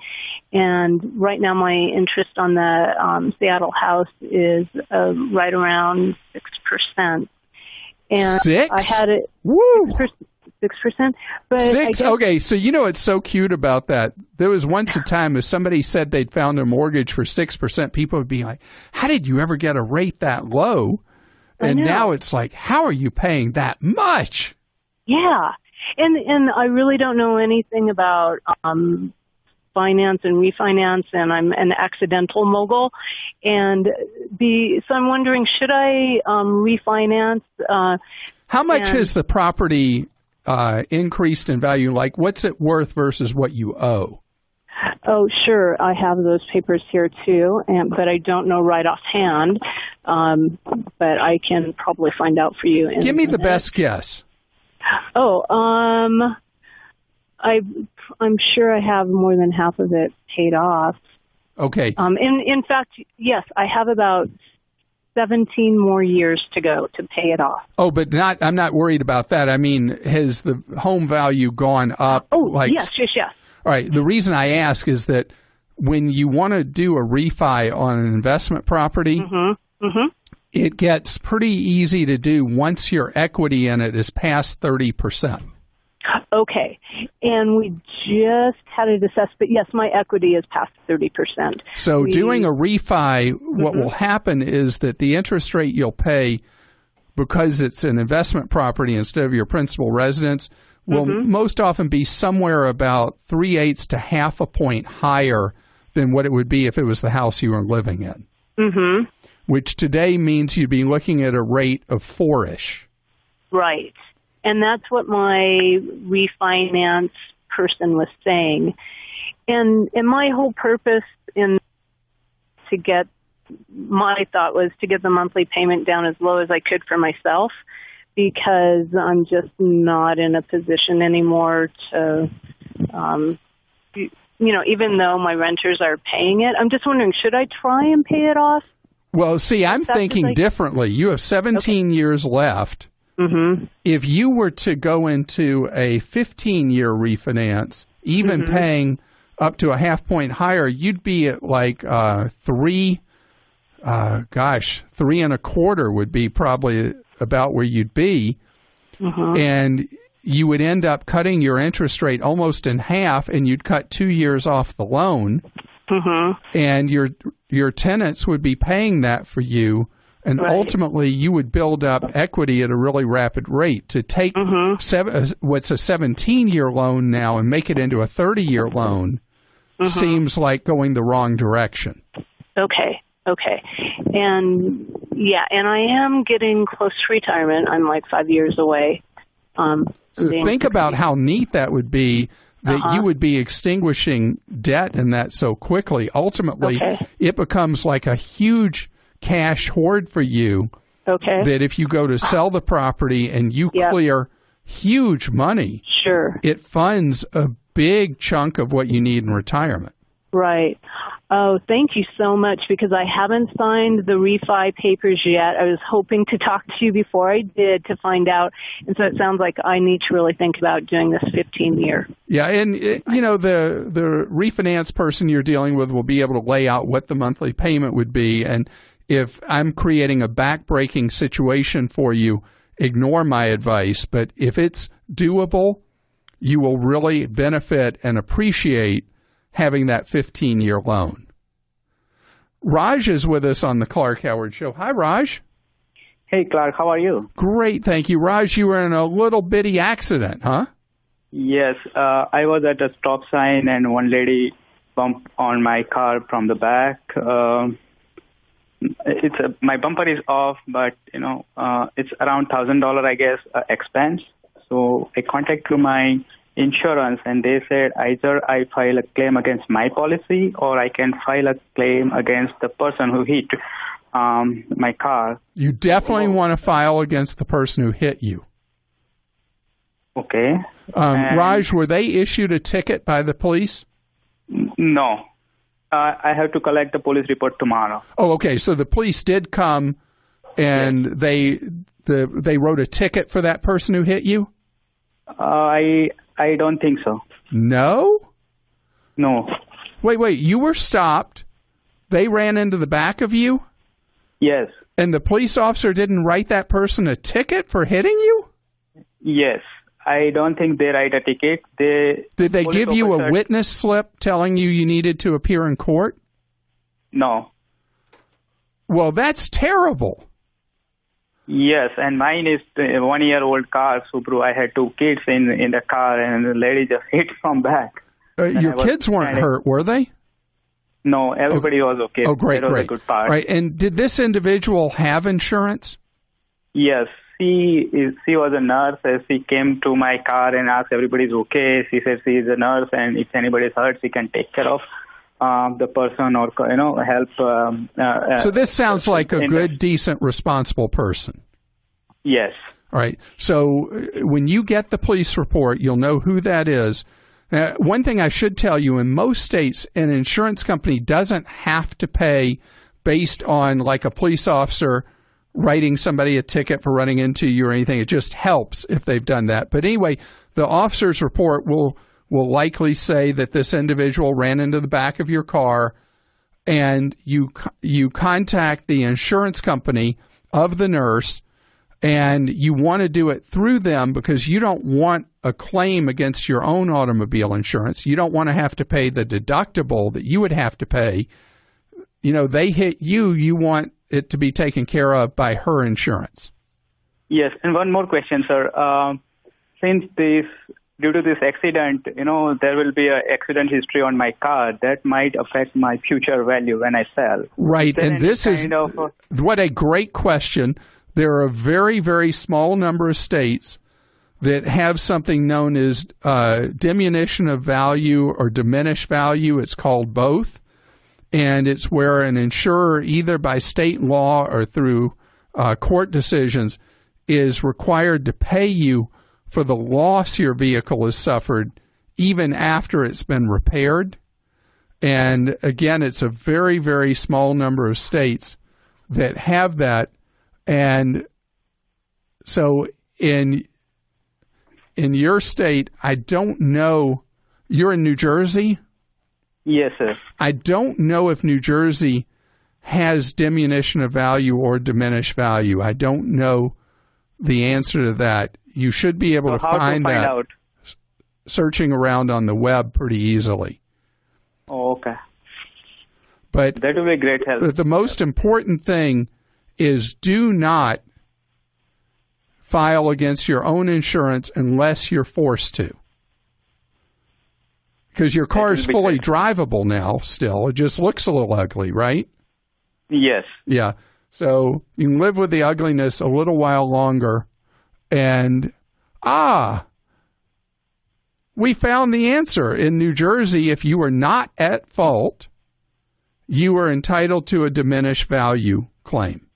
Speaker 10: and right now my interest on the Seattle house is right around 6%. And
Speaker 1: 6?
Speaker 10: I had it.
Speaker 1: Woo!
Speaker 10: 6%. But
Speaker 1: 6? Okay, so you know what's so cute about that? There was once a time if somebody said they'd found a mortgage for 6%, people would be like, how did you ever get a rate that low? And now it's like, how are you paying that much?
Speaker 10: Yeah. And I really don't know anything about finance and refinance, and I'm an accidental mogul. And so I'm wondering, should I refinance?
Speaker 1: How much has the property increased in value? Like, what's it worth versus what you owe?
Speaker 10: Oh, sure. I have those papers here too, but I don't know right offhand. But I can probably find out for you.
Speaker 1: Give me the best guess.
Speaker 10: Oh, I'm sure I have more than half of it paid off.
Speaker 1: Okay.
Speaker 10: In fact, yes, I have about 17 more years to go to pay it off.
Speaker 1: Oh, but I'm not worried about that. I mean, has the home value gone up?
Speaker 10: Oh, yes.
Speaker 1: All right. The reason I ask is that when you want to do a refi on an investment property, it gets pretty easy to do once your equity in it is past 30%.
Speaker 10: Okay. And we just had it assessed, but yes, my equity is past 30%.
Speaker 1: So doing a refi, what will happen is that the interest rate you'll pay, because it's an investment property instead of your principal residence, will most often be somewhere about 3/8 to half a point higher than what it would be if it was the house you were living in.
Speaker 10: Mm-hmm.
Speaker 1: which today means you'd be looking at a rate of 4-ish.
Speaker 10: Right. And that's what my refinance person was saying. And my whole purpose my thought was to get the monthly payment down as low as I could for myself, because I'm just not in a position anymore to, even though my renters are paying it, I'm just wondering, should I try and pay it off?
Speaker 1: Well, see, I'm thinking differently. You have 17 years left.
Speaker 10: Mm-hmm.
Speaker 1: If you were to go into a 15-year refinance, even paying up to a half point higher, you'd be at like 3.25 would be probably about where you'd be. And you would end up cutting your interest rate almost in half, and you'd cut 2 years off the loan. And your tenants would be paying that for you. And ultimately, you would build up equity at a really rapid rate. To take what's a 17-year loan now and make it into a 30-year loan seems like going the wrong direction.
Speaker 10: Okay. And I am getting close to retirement. I'm like 5 years away.
Speaker 1: Think about how neat that would be, that you would be extinguishing debt in that so quickly. Ultimately, it becomes like a huge cash hoard for you. That if you go to sell the property and you clear huge money, it funds a big chunk of what you need in retirement.
Speaker 10: Right. Oh, thank you so much, because I haven't signed the refi papers yet. I was hoping to talk to you before I did to find out. And so it sounds like I need to really think about doing this 15-year.
Speaker 1: Yeah, and the refinance person you're dealing with will be able to lay out what the monthly payment would be. And if I'm creating a back-breaking situation for you, ignore my advice. But if it's doable, you will really benefit and appreciate having that 15-year loan. Raj is with us on the Clark Howard Show. Hi, Raj.
Speaker 11: Hey, Clark. How are you?
Speaker 1: Great, thank you. Raj, you were in a little bitty accident, huh?
Speaker 11: Yes. I was at a stop sign and one lady bumped on my car from the back. My bumper is off, but, it's around $1,000, I guess, expense. So I contacted my insurance, and they said either I file a claim against my policy or I can file a claim against the person who hit my car.
Speaker 1: You definitely want to file against the person who hit you.
Speaker 11: Okay.
Speaker 1: Raj, were they issued a ticket by the police?
Speaker 11: No. I have to collect the police report tomorrow.
Speaker 1: Oh, okay. So the police did come, and they wrote a ticket for that person who hit you?
Speaker 11: I don't think so.
Speaker 1: No?
Speaker 11: No.
Speaker 1: Wait. You were stopped. They ran into the back of you?
Speaker 11: Yes.
Speaker 1: And the police officer didn't write that person a ticket for hitting you?
Speaker 11: Yes. I don't think they write a ticket. Did
Speaker 1: they give you a witness slip telling you needed to appear in court?
Speaker 11: No.
Speaker 1: Well, that's terrible.
Speaker 11: Yes, and mine is a 1-year-old car, Subaru. I had 2 kids in the car, and the lady just hit from back.
Speaker 1: Your kids weren't hurt, were they?
Speaker 11: No, everybody was okay.
Speaker 1: Oh, great.
Speaker 11: That was a good part.
Speaker 1: Right, and did this individual have insurance?
Speaker 11: Yes, she was a nurse. She came to my car and asked everybody's okay. She said she is a nurse, and if anybody's hurt, she can take care of the person or help.
Speaker 1: So this sounds like a good, decent, responsible person.
Speaker 11: Yes.
Speaker 1: All right. So when you get the police report, you'll know who that is. One thing I should tell you, in most states, an insurance company doesn't have to pay based on like a police officer writing somebody a ticket for running into you or anything. It just helps if they've done that. But anyway, the officer's report will likely say that this individual ran into the back of your car, and you contact the insurance company of the nurse, and you want to do it through them because you don't want a claim against your own automobile insurance. You don't want to have to pay the deductible that you would have to pay. They hit you. You want it to be taken care of by her insurance.
Speaker 11: Yes, and one more question, sir. Since due to this accident, there will be an accident history on my car that might affect my future value when I sell.
Speaker 1: Right, and this is what a great question. There are a very, very small number of states that have something known as diminution of value or diminished value. It's called both, and it's where an insurer, either by state law or through court decisions, is required to pay you for the loss your vehicle has suffered even after it's been repaired. And again, it's a very, very small number of states that have that. And so in your state, I don't know, you're in New Jersey?
Speaker 11: Yes, sir.
Speaker 1: I don't know if New Jersey has diminution of value or diminished value. I don't know the answer to that. You should be able to find that out? Searching around on the web pretty easily.
Speaker 11: Oh, okay.
Speaker 1: But
Speaker 11: that would be great help.
Speaker 1: The most important thing is do not file against your own insurance unless you're forced to. Because your car is fully drivable now still. It just looks a little ugly, right?
Speaker 11: Yes.
Speaker 1: Yeah. So you can live with the ugliness a little while longer. And, we found the answer. In New Jersey, if you were not at fault, you were entitled to a diminished value claim.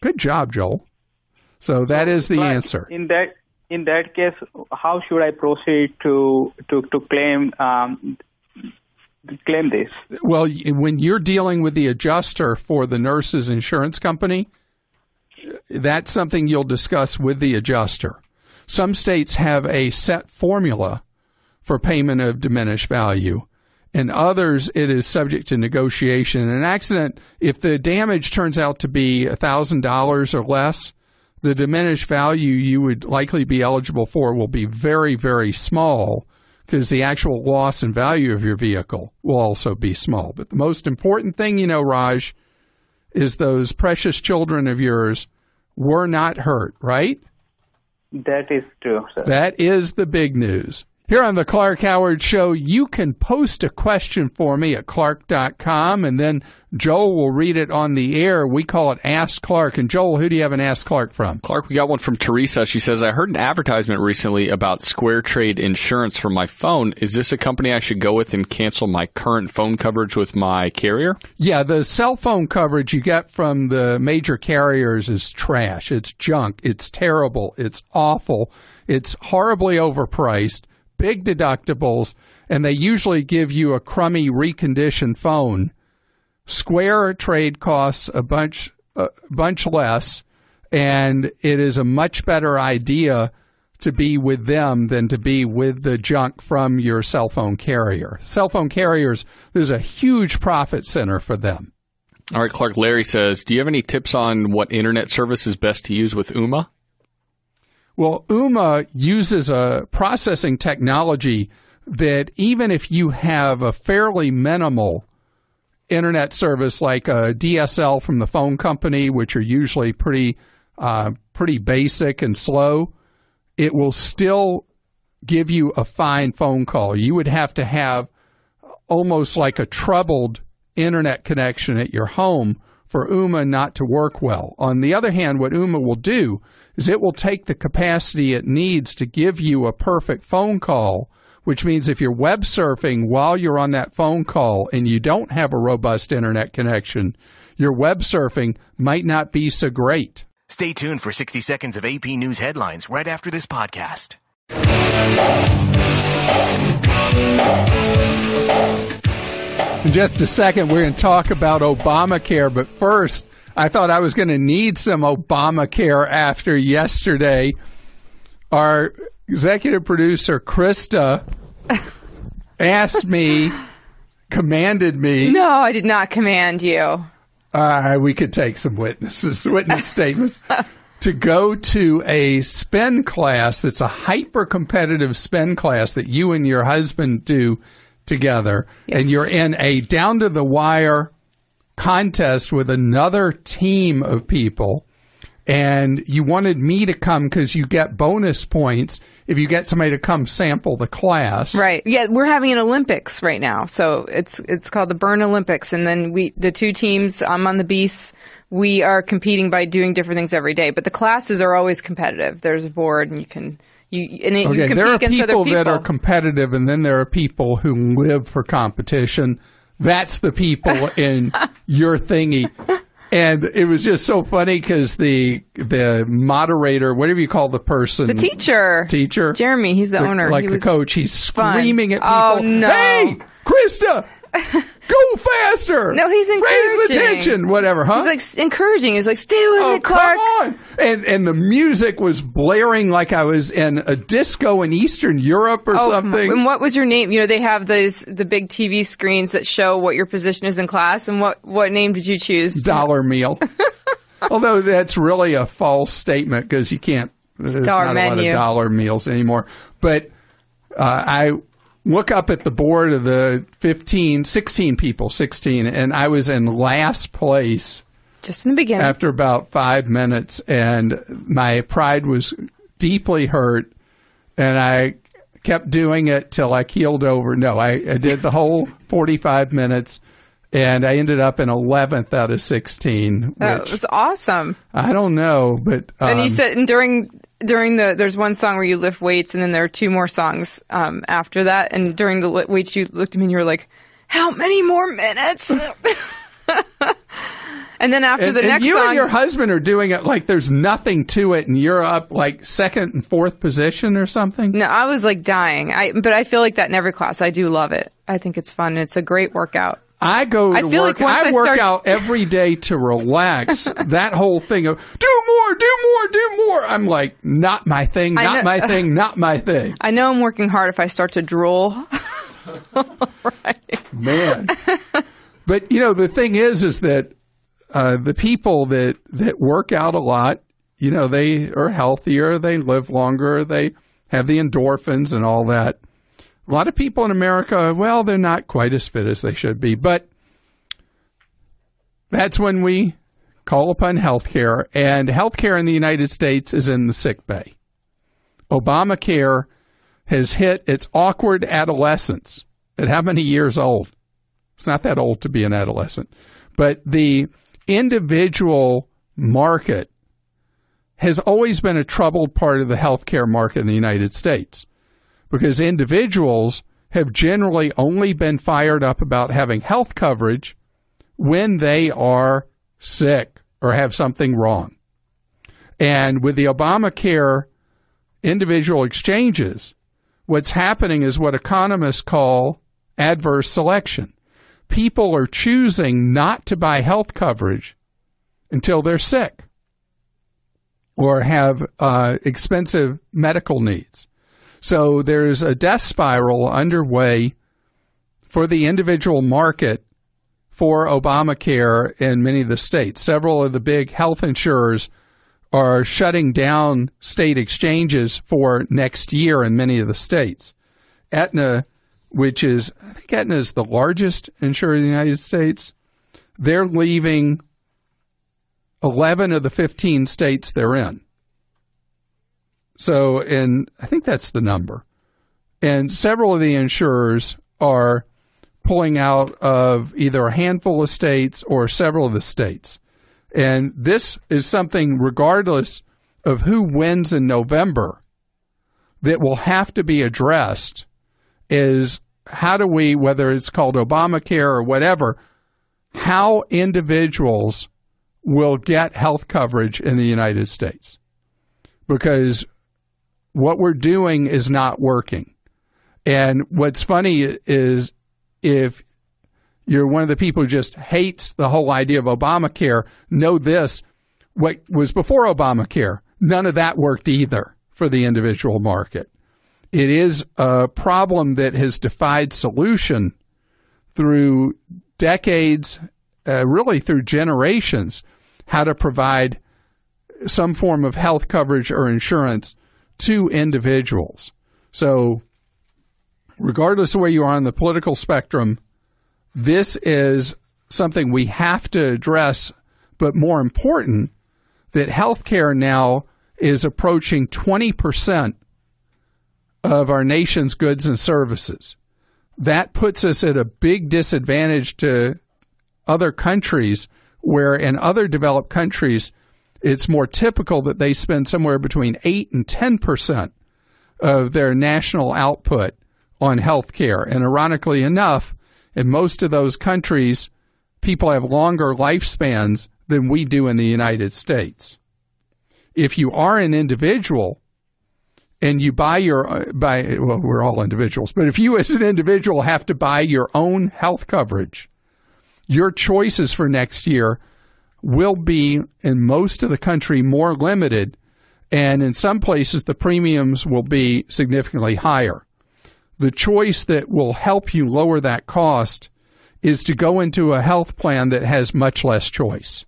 Speaker 1: Good job, Joel. So that is the answer.
Speaker 11: In that case, how should I proceed to claim this?
Speaker 1: Well, when you're dealing with the adjuster for the nurse's insurance company, that's something you'll discuss with the adjuster. Some states have a set formula for payment of diminished value. And others, it is subject to negotiation. In an accident, if the damage turns out to be $1,000 or less, the diminished value you would likely be eligible for will be very, very small because the actual loss in value of your vehicle will also be small. But the most important thing, Raj, is those precious children of yours were not hurt, right?
Speaker 11: That is true, sir.
Speaker 1: That is the big news. Here on the Clark Howard Show, you can post a question for me at Clark.com, and then Joel will read it on the air. We call it Ask Clark. And Joel, who do you have an Ask Clark from?
Speaker 12: Clark, we got one from Teresa. She says, I heard an advertisement recently about Square Trade Insurance for my phone. Is this a company I should go with and cancel my current phone coverage with my carrier?
Speaker 1: Yeah, the cell phone coverage you get from the major carriers is trash. It's junk. It's terrible. It's awful. It's horribly overpriced. Big deductibles, and they usually give you a crummy reconditioned phone. Square Trade costs a bunch less, and it is a much better idea to be with them than to be with the junk from your cell phone carrier. Cell phone carriers, there's a huge profit center for them.
Speaker 12: All right, Clark, Larry says, do you have any tips on what internet service is best to use with Ooma?
Speaker 1: Well, Ooma uses a processing technology that even if you have a fairly minimal internet service like a DSL from the phone company, which are usually pretty basic and slow, it will still give you a fine phone call. You would have to have almost like a troubled internet connection at your home for Ooma not to work well. On the other hand, what Ooma will do is it will take the capacity it needs to give you a perfect phone call, which means if you're web surfing while you're on that phone call and you don't have a robust internet connection, your web surfing might not be so great.
Speaker 6: Stay tuned for 60 seconds of AP News headlines right after this podcast.
Speaker 1: In just a second, we're going to talk about Obamacare, but first, I thought I was going to need some Obamacare after yesterday. Our executive producer, Krista, commanded me.
Speaker 3: No, I did not command you.
Speaker 1: We could take some witness statements. To go to a spin class. It's a hyper-competitive spin class that you and your husband do together. Yes. And you're in a down-to-the-wire contest with another team of people. And you wanted me to come because you get bonus points if you get somebody to come sample the class.
Speaker 3: Right. Yeah, we're having an Olympics right now. So it's called the Burn Olympics. And then the two teams, I'm on the Beasts, we are competing by doing different things every day. But the classes are always competitive. There's a board and you compete
Speaker 1: there are
Speaker 3: against other people
Speaker 1: that are competitive, and then there are people who live for competition. That's the people in your thingy. And it was just so funny because the moderator, whatever you call the person.
Speaker 3: The teacher. Jeremy, he's the owner.
Speaker 1: Like the coach, he's screaming at people.
Speaker 3: Oh, no.
Speaker 1: Hey, Krista, go faster.
Speaker 3: No, he's encouraging.
Speaker 1: Raise the tension, whatever, huh?
Speaker 3: He's like encouraging. He's like, stay with it, Clark.
Speaker 1: Come on. And the music was blaring like I was in a disco in Eastern Europe or something.
Speaker 3: And what was your name? You know, they have the big TV screens that show what your position is in class. And what name did you choose?
Speaker 1: Dollar Meal. Although that's really a false statement because you can't. There's
Speaker 3: Dollar
Speaker 1: not
Speaker 3: menu.
Speaker 1: a lot of dollar meals anymore. But I look up at the board of the 16 people, and I was in last place.
Speaker 3: Just in the beginning.
Speaker 1: After about 5 minutes, and my pride was deeply hurt, and I kept doing it till I keeled over. No, I did the whole 45 minutes, and I ended up in 11th out of 16.
Speaker 3: That was awesome.
Speaker 1: I don't know, but...
Speaker 3: and you said during there's one song where you lift weights, and then there are two more songs after that, and during the weights you looked at me and you were like, how many more minutes? And then after the next
Speaker 1: you
Speaker 3: song...
Speaker 1: and your husband are doing it like there's nothing to it, and you're up like second and fourth position or something?
Speaker 3: No, I was like dying. But I feel like that in every class. I do love it. I think it's fun. It's a great workout.
Speaker 1: I go to work.
Speaker 3: Like
Speaker 1: I work out every day to relax. That whole thing of do more. I'm like, not my thing, not my thing, not my thing.
Speaker 3: I know I'm working hard if I start to drool. Right.
Speaker 1: Man. But, the thing is that the people that work out a lot, they are healthier, they live longer, they have the endorphins and all that. A lot of people in America, well, they're not quite as fit as they should be, but that's when we call upon healthcare, and healthcare in the United States is in the sick bay. Obamacare has hit its awkward adolescence. At how many years old? It's not that old to be an adolescent. But the individual market has always been a troubled part of the healthcare market in the United States, because individuals have generally only been fired up about having health coverage when they are sick or have something wrong. And with the Obamacare individual exchanges, what's happening is what economists call adverse selection. People are choosing not to buy health coverage until they're sick or have expensive medical needs. So there's a death spiral underway for the individual market for Obamacare in many of the states. Several of the big health insurers are shutting down state exchanges for next year in many of the states. Aetna, I think Aetna is the largest insurer in the United States. They're leaving 11 of the 15 states they're in. So, and I think that's the number. And several of the insurers are pulling out of either a handful of states or several of the states. And this is something, regardless of who wins in November, that will have to be addressed, is how do we, whether it's called Obamacare or whatever, how individuals will get health coverage in the United States. Because what we're doing is not working. And what's funny is if you're one of the people who just hates the whole idea of Obamacare, know this, what was before Obamacare, none of that worked either for the individual market. It is a problem that has defied solution through decades, really through generations, how to provide some form of health coverage or insurance to individuals. So regardless of where you are on the political spectrum, this is something we have to address, but more important, that healthcare now is approaching 20% of our nation's goods and services. That puts us at a big disadvantage to other countries, where in other developed countries, it's more typical that they spend somewhere between 8 and 10% of their national output on healthcare. And ironically enough, in most of those countries, people have longer lifespans than we do in the United States. If you are an individual and you well, we're all individuals, but if you as an individual have to buy your own health coverage, your choices for next year will be, in most of the country, more limited, and in some places the premiums will be significantly higher. The choice that will help you lower that cost is to go into a health plan that has much less choice,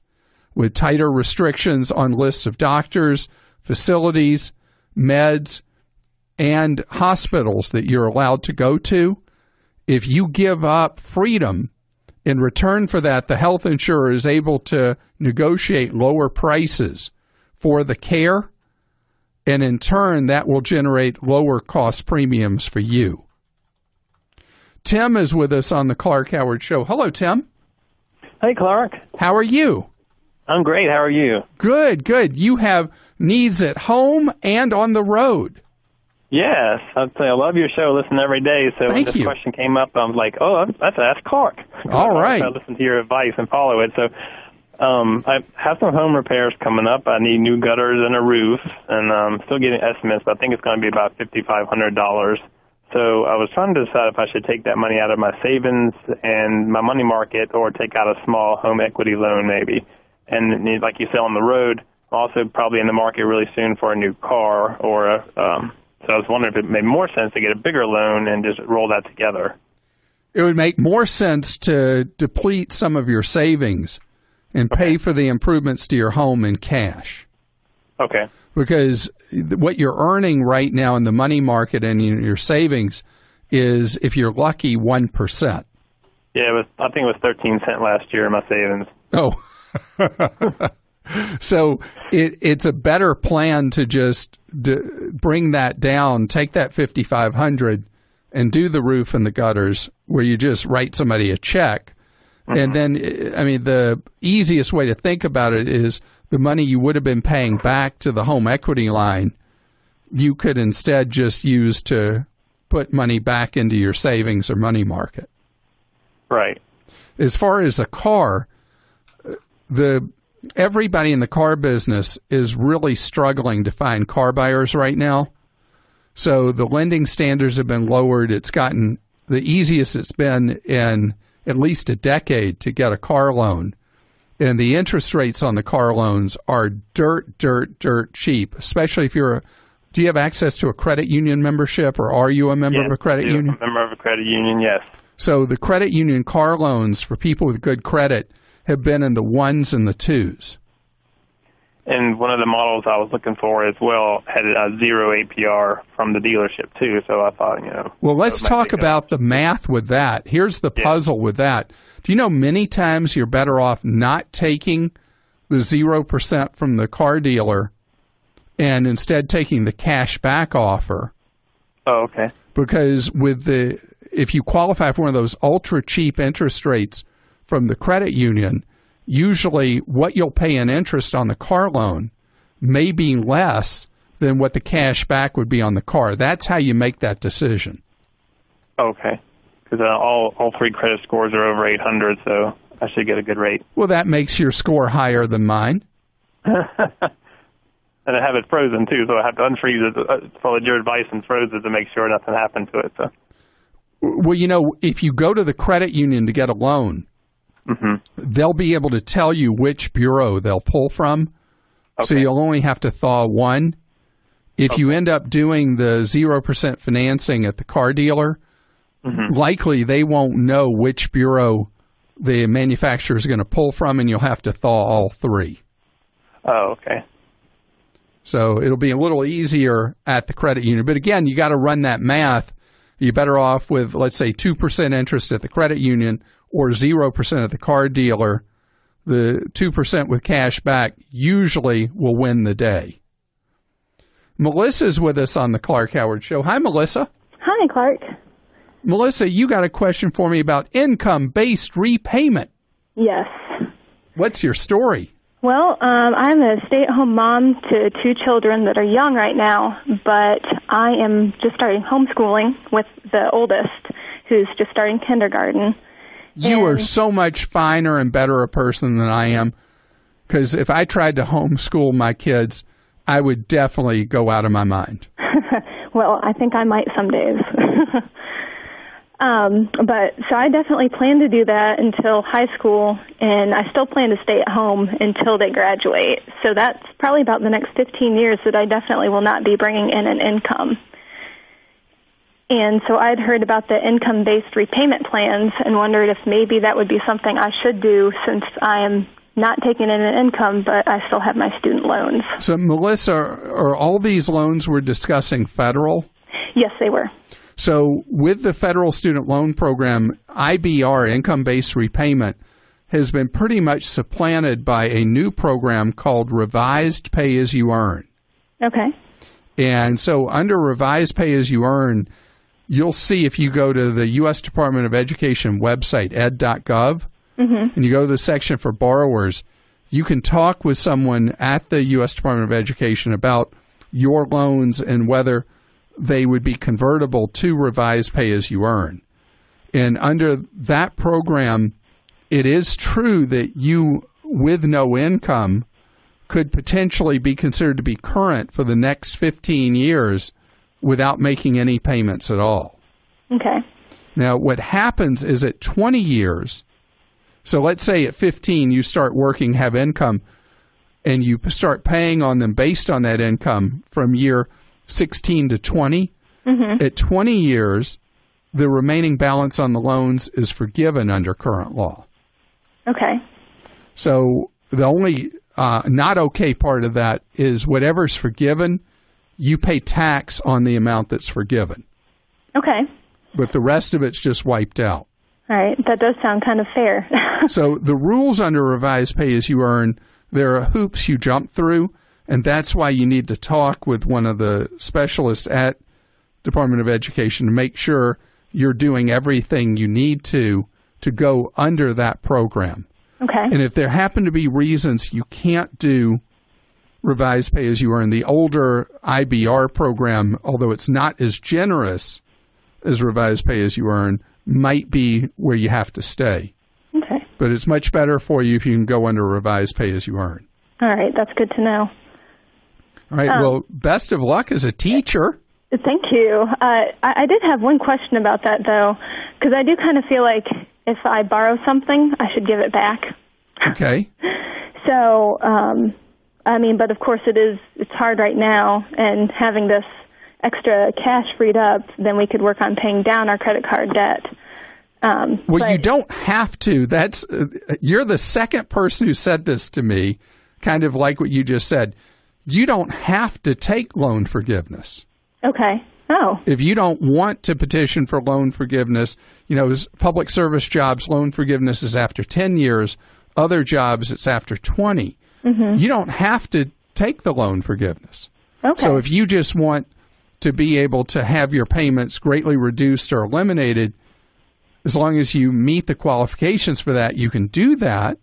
Speaker 1: with tighter restrictions on lists of doctors, facilities, meds, and hospitals that you're allowed to go to. If you give up freedom, in return for that, the health insurer is able to negotiate lower prices for the care, and in turn, that will generate lower cost premiums for you. Tim is with us on the Clark Howard Show. Hello, Tim.
Speaker 13: Hey, Clark.
Speaker 1: How are you?
Speaker 13: I'm great. How are you?
Speaker 1: Good, good. You have needs at home and on the road.
Speaker 13: Yes. I'd say I love your show. Listen every day. So when this question came up, I was like, oh, let's ask Clark.
Speaker 1: All right.
Speaker 13: I listen to your advice and follow it. So I have some home repairs coming up. I need new gutters and a roof, and I'm still getting estimates, but I think it's going to be about $5,500. So I was trying to decide if I should take that money out of my savings and my money market, or take out a small home equity loan maybe. And like you said, on the road, also probably in the market really soon for a new car, or so I was wondering if it made more sense to get a bigger loan and just roll that together.
Speaker 1: It would make more sense to deplete some of your savings and pay for the improvements to your home in cash.
Speaker 13: Okay.
Speaker 1: Because what you're earning right now in the money market and in your savings is, if you're lucky, 1%.
Speaker 13: Yeah, I think it was 13 cents last year in my savings.
Speaker 1: Oh. So it's a better plan to just bring that down, take that $5,500 and do the roof and the gutters, where you just write somebody a check. Mm-hmm. And then, I mean, the easiest way to think about it is the money you would have been paying back to the home equity line, you could instead just use to put money back into your savings or money market.
Speaker 13: Right.
Speaker 1: As far as a car, everybody in the car business is really struggling to find car buyers right now. So the lending standards have been lowered. It's gotten the easiest it's been in at least a decade to get a car loan. And the interest rates on the car loans are dirt cheap, especially if you're do you have access to a credit union membership, or are you a member of a credit union?
Speaker 13: I'm a member of a credit union, yes.
Speaker 1: So the credit union car loans for people with good credit have been in the 1s and the 2s.
Speaker 13: And one of the models I was looking for as well had a 0 APR from the dealership too. So I thought,
Speaker 1: Well, let's talk about the math with that. Here's the puzzle with that. Do you know many times you're better off not taking the 0% from the car dealer and instead taking the cash back offer?
Speaker 13: Oh, okay.
Speaker 1: Because if you qualify for one of those ultra cheap interest rates from the credit union, usually what you'll pay in interest on the car loan may be less than what the cash back would be on the car. That's how you make that decision.
Speaker 13: Okay. Because all three credit scores are over 800, so I should get a good rate.
Speaker 1: Well, that makes your score higher than mine.
Speaker 13: And I have it frozen, too, so I have to unfreeze it, followed your advice and froze it to make sure nothing happened to it. So.
Speaker 1: Well, if you go to the credit union to get a loan, they'll be able to tell you which bureau they'll pull from. Okay. So you'll only have to thaw one. If you end up doing the 0% financing at the car dealer, likely they won't know which bureau the manufacturer is going to pull from, and you'll have to thaw all three.
Speaker 13: Oh, okay.
Speaker 1: So it'll be a little easier at the credit union. But again, you got to run that math. You're better off with, let's say, 2% interest at the credit union or 0% at the car dealer the 2% with cash back usually will win the day. Melissa's with us on the Clark Howard Show. Hi, Melissa.
Speaker 14: Hi, Clark.
Speaker 1: Melissa, you got a question for me about income-based repayment.
Speaker 14: Yes.
Speaker 1: What's your story?
Speaker 14: Well, I'm a stay-at-home mom to 2 children that are young right now, but I am just starting homeschooling with the oldest, who's just starting kindergarten.
Speaker 1: You are so much finer and better a person than I am, because if I tried to homeschool my kids, I would definitely go out of my mind.
Speaker 14: Well, I think I might some days. So I definitely plan to do that until high school, and I still plan to stay at home until they graduate. So that's probably about the next 15 years that I definitely will not be bringing in an income. And so I'd heard about the income-based repayment plans and wondered if maybe that would be something I should do since I am not taking in an income, but I still have my student loans.
Speaker 1: So, Melissa, are all these loans we're discussing federal?
Speaker 14: Yes, they were.
Speaker 1: So with the federal student loan program, IBR, income-based repayment, has been pretty much supplanted by a new program called Revised Pay-As-You-Earn.
Speaker 14: Okay.
Speaker 1: And so under Revised Pay-As-You-Earn, you'll see if you go to the U.S. Department of Education website, ed.gov, and you go to the section for borrowers, you can talk with someone at the U.S. Department of Education about your loans and whether they would be convertible to Revised Pay-As-You-Earn. And under that program, it is true that you, with no income, could potentially be considered to be current for the next 15 years without making any payments at all.
Speaker 14: Okay.
Speaker 1: Now, what happens is at 20 years, so let's say at 15 you start working, have income, and you start paying on them based on that income from year 16 to 20. At 20 years, the remaining balance on the loans is forgiven under current law.
Speaker 14: Okay.
Speaker 1: So the only not okay part of that is whatever's forgiven, you pay tax on the amount that's forgiven.
Speaker 14: Okay.
Speaker 1: But the rest of it's just wiped out.
Speaker 14: All right. That does sound kind of fair.
Speaker 1: So the rules under Revised Pay-As-You-Earn, there are hoops you jump through, and that's why you need to talk with one of the specialists at Department of Education to make sure you're doing everything you need to go under that program.
Speaker 14: Okay.
Speaker 1: And if there happen to be reasons you can't do Revised Pay-As-You-Earn, the older IBR program, although it's not as generous as Revised Pay-As-You-Earn, might be where you have to stay.
Speaker 14: Okay.
Speaker 1: But it's much better for you if you can go under Revised Pay-As-You-Earn.
Speaker 14: All right. That's good to know.
Speaker 1: All right. Well, best of luck as a teacher.
Speaker 14: Thank you. I did have one question about that, though, because I do kind of feel like if I borrow something, I should give it back.
Speaker 1: Okay.
Speaker 14: So, but of course it's hard right now, and having this extra cash freed up, then we could work on paying down our credit card debt.
Speaker 1: Well, you don't have to. You're the second person who said this to me, kind of like what you just said. You don't have to take loan forgiveness.
Speaker 14: Okay. Oh.
Speaker 1: If you don't want to petition for loan forgiveness, public service jobs, loan forgiveness is after 10 years. Other jobs, it's after 20. You don't have to take the loan forgiveness.
Speaker 14: Okay.
Speaker 1: So if you just want to be able to have your payments greatly reduced or eliminated, as long as you meet the qualifications for that, you can do that.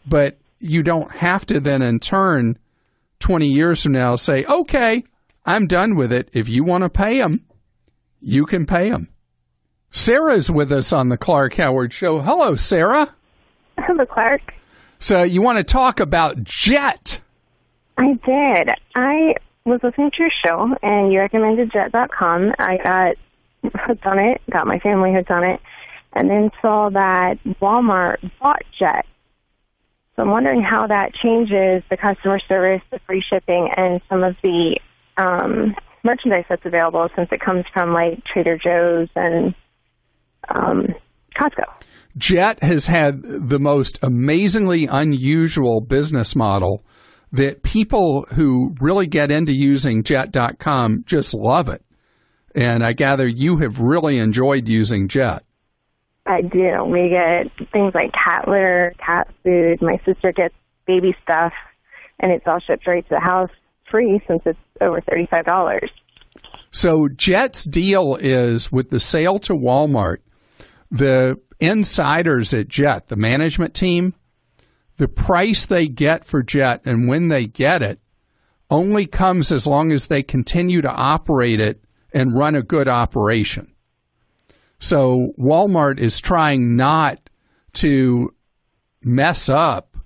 Speaker 1: But you don't have to then in turn 20 years from now say, okay, I'm done with it. If you want to pay them, you can pay them. Sarah's with us on the Clark Howard Show. Hello, Sarah.
Speaker 15: Hello, Clark.
Speaker 1: So you want to talk about Jet?
Speaker 15: I did. I was listening to your show, and you recommended Jet.com. I got hooked on it, got my family hooked on it, and then saw that Walmart bought Jet. So I'm wondering how that changes the customer service, the free shipping, and some of the merchandise that's available, since it comes from like Trader Joe's and Costco.
Speaker 1: Jet has had the most amazingly unusual business model that people who really get into using Jet.com just love it. And I gather you have really enjoyed using Jet.
Speaker 15: I do. We get things like cat litter, cat food. My sister gets baby stuff, and it's all shipped right to the house free since it's over $35.
Speaker 1: So Jet's deal is with the sale to Walmart, the insiders at Jet, the management team, the price they get for Jet and when they get it only comes as long as they continue to operate it and run a good operation. So Walmart is trying not to mess up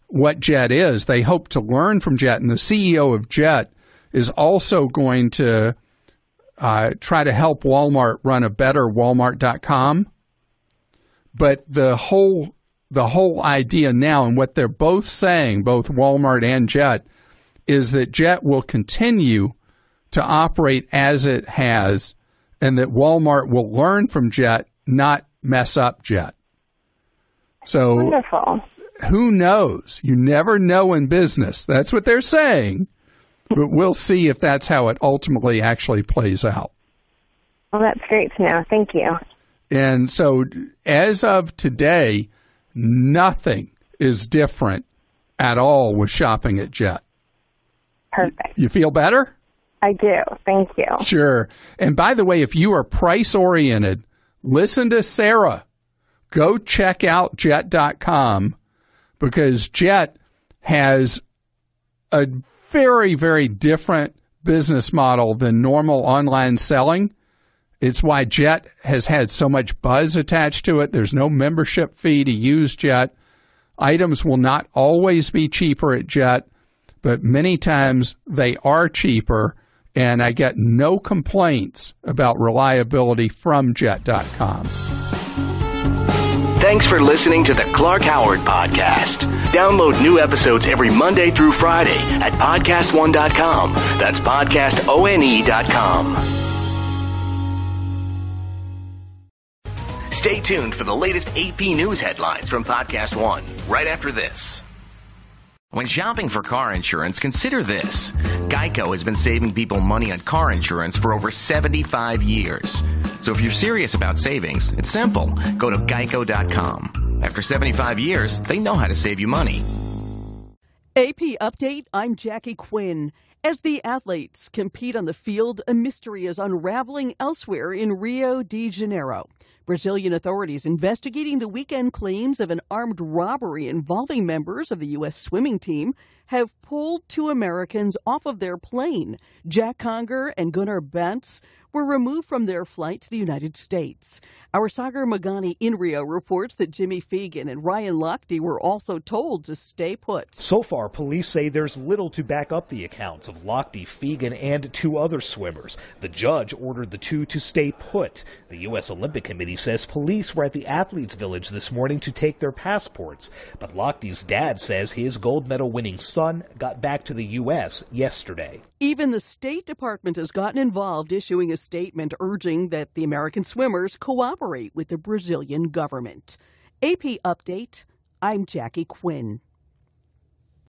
Speaker 1: what Jet is. They hope to learn from Jet, and the CEO of Jet is also going to try to help Walmart run a better Walmart.com. But the whole idea now, and what they're both saying, both Walmart and Jet, is that Jet will continue to operate as it has, and that Walmart will learn from Jet, not mess up Jet. So
Speaker 15: wonderful.
Speaker 1: Who knows? You never know in business. That's what they're saying. But we'll see if that's how it ultimately actually plays out.
Speaker 15: Well, that's great to know. Thank you.
Speaker 1: And so as of today, nothing is different at all with shopping at Jet.
Speaker 15: Perfect.
Speaker 1: You feel better?
Speaker 15: I do. Thank you.
Speaker 1: Sure. And by the way, if you are price-oriented, listen to Sarah. Go check out Jet.com, because Jet has a very, very different business model than normal online selling. It's why Jet has had so much buzz attached to it. There's no membership fee to use Jet. Items will not always be cheaper at Jet, but many times they are cheaper, and I get no complaints about reliability from Jet.com.
Speaker 16: Thanks for listening to the Clark Howard Podcast. Download new episodes every Monday through Friday at podcastone.com. That's podcastone.com. Stay tuned for the latest AP News headlines from Podcast One right after this. When shopping for car insurance, consider this. Geico has been saving people money on car insurance for over 75 years. So if you're serious about savings, it's simple. Go to geico.com. After 75 years, they know how to save you money.
Speaker 17: AP Update, I'm Jackie Quinn. As the athletes compete on the field, a mystery is unraveling elsewhere in Rio de Janeiro. Brazilian authorities investigating the weekend claims of an armed robbery involving members of the U.S. swimming team have pulled two Americans off of their plane. Jack Conger and Gunnar Bentz were removed from their flight to the United States. Our Sagar Magani in Rio reports that Jimmy Fegan and Ryan Lochte were also told to stay put.
Speaker 18: So far, police say there's little to back up the accounts of Lochte, Fegan, and two other swimmers. The judge ordered the two to stay put. The U.S. Olympic Committee says police were at the Athletes' Village this morning to take their passports. But Lochte's dad says his gold medal-winning son got back to the U.S. yesterday.
Speaker 17: Even the State Department has gotten involved, issuing a statement urging that the American swimmers cooperate with the Brazilian government. AP Update, I'm Jackie Quinn.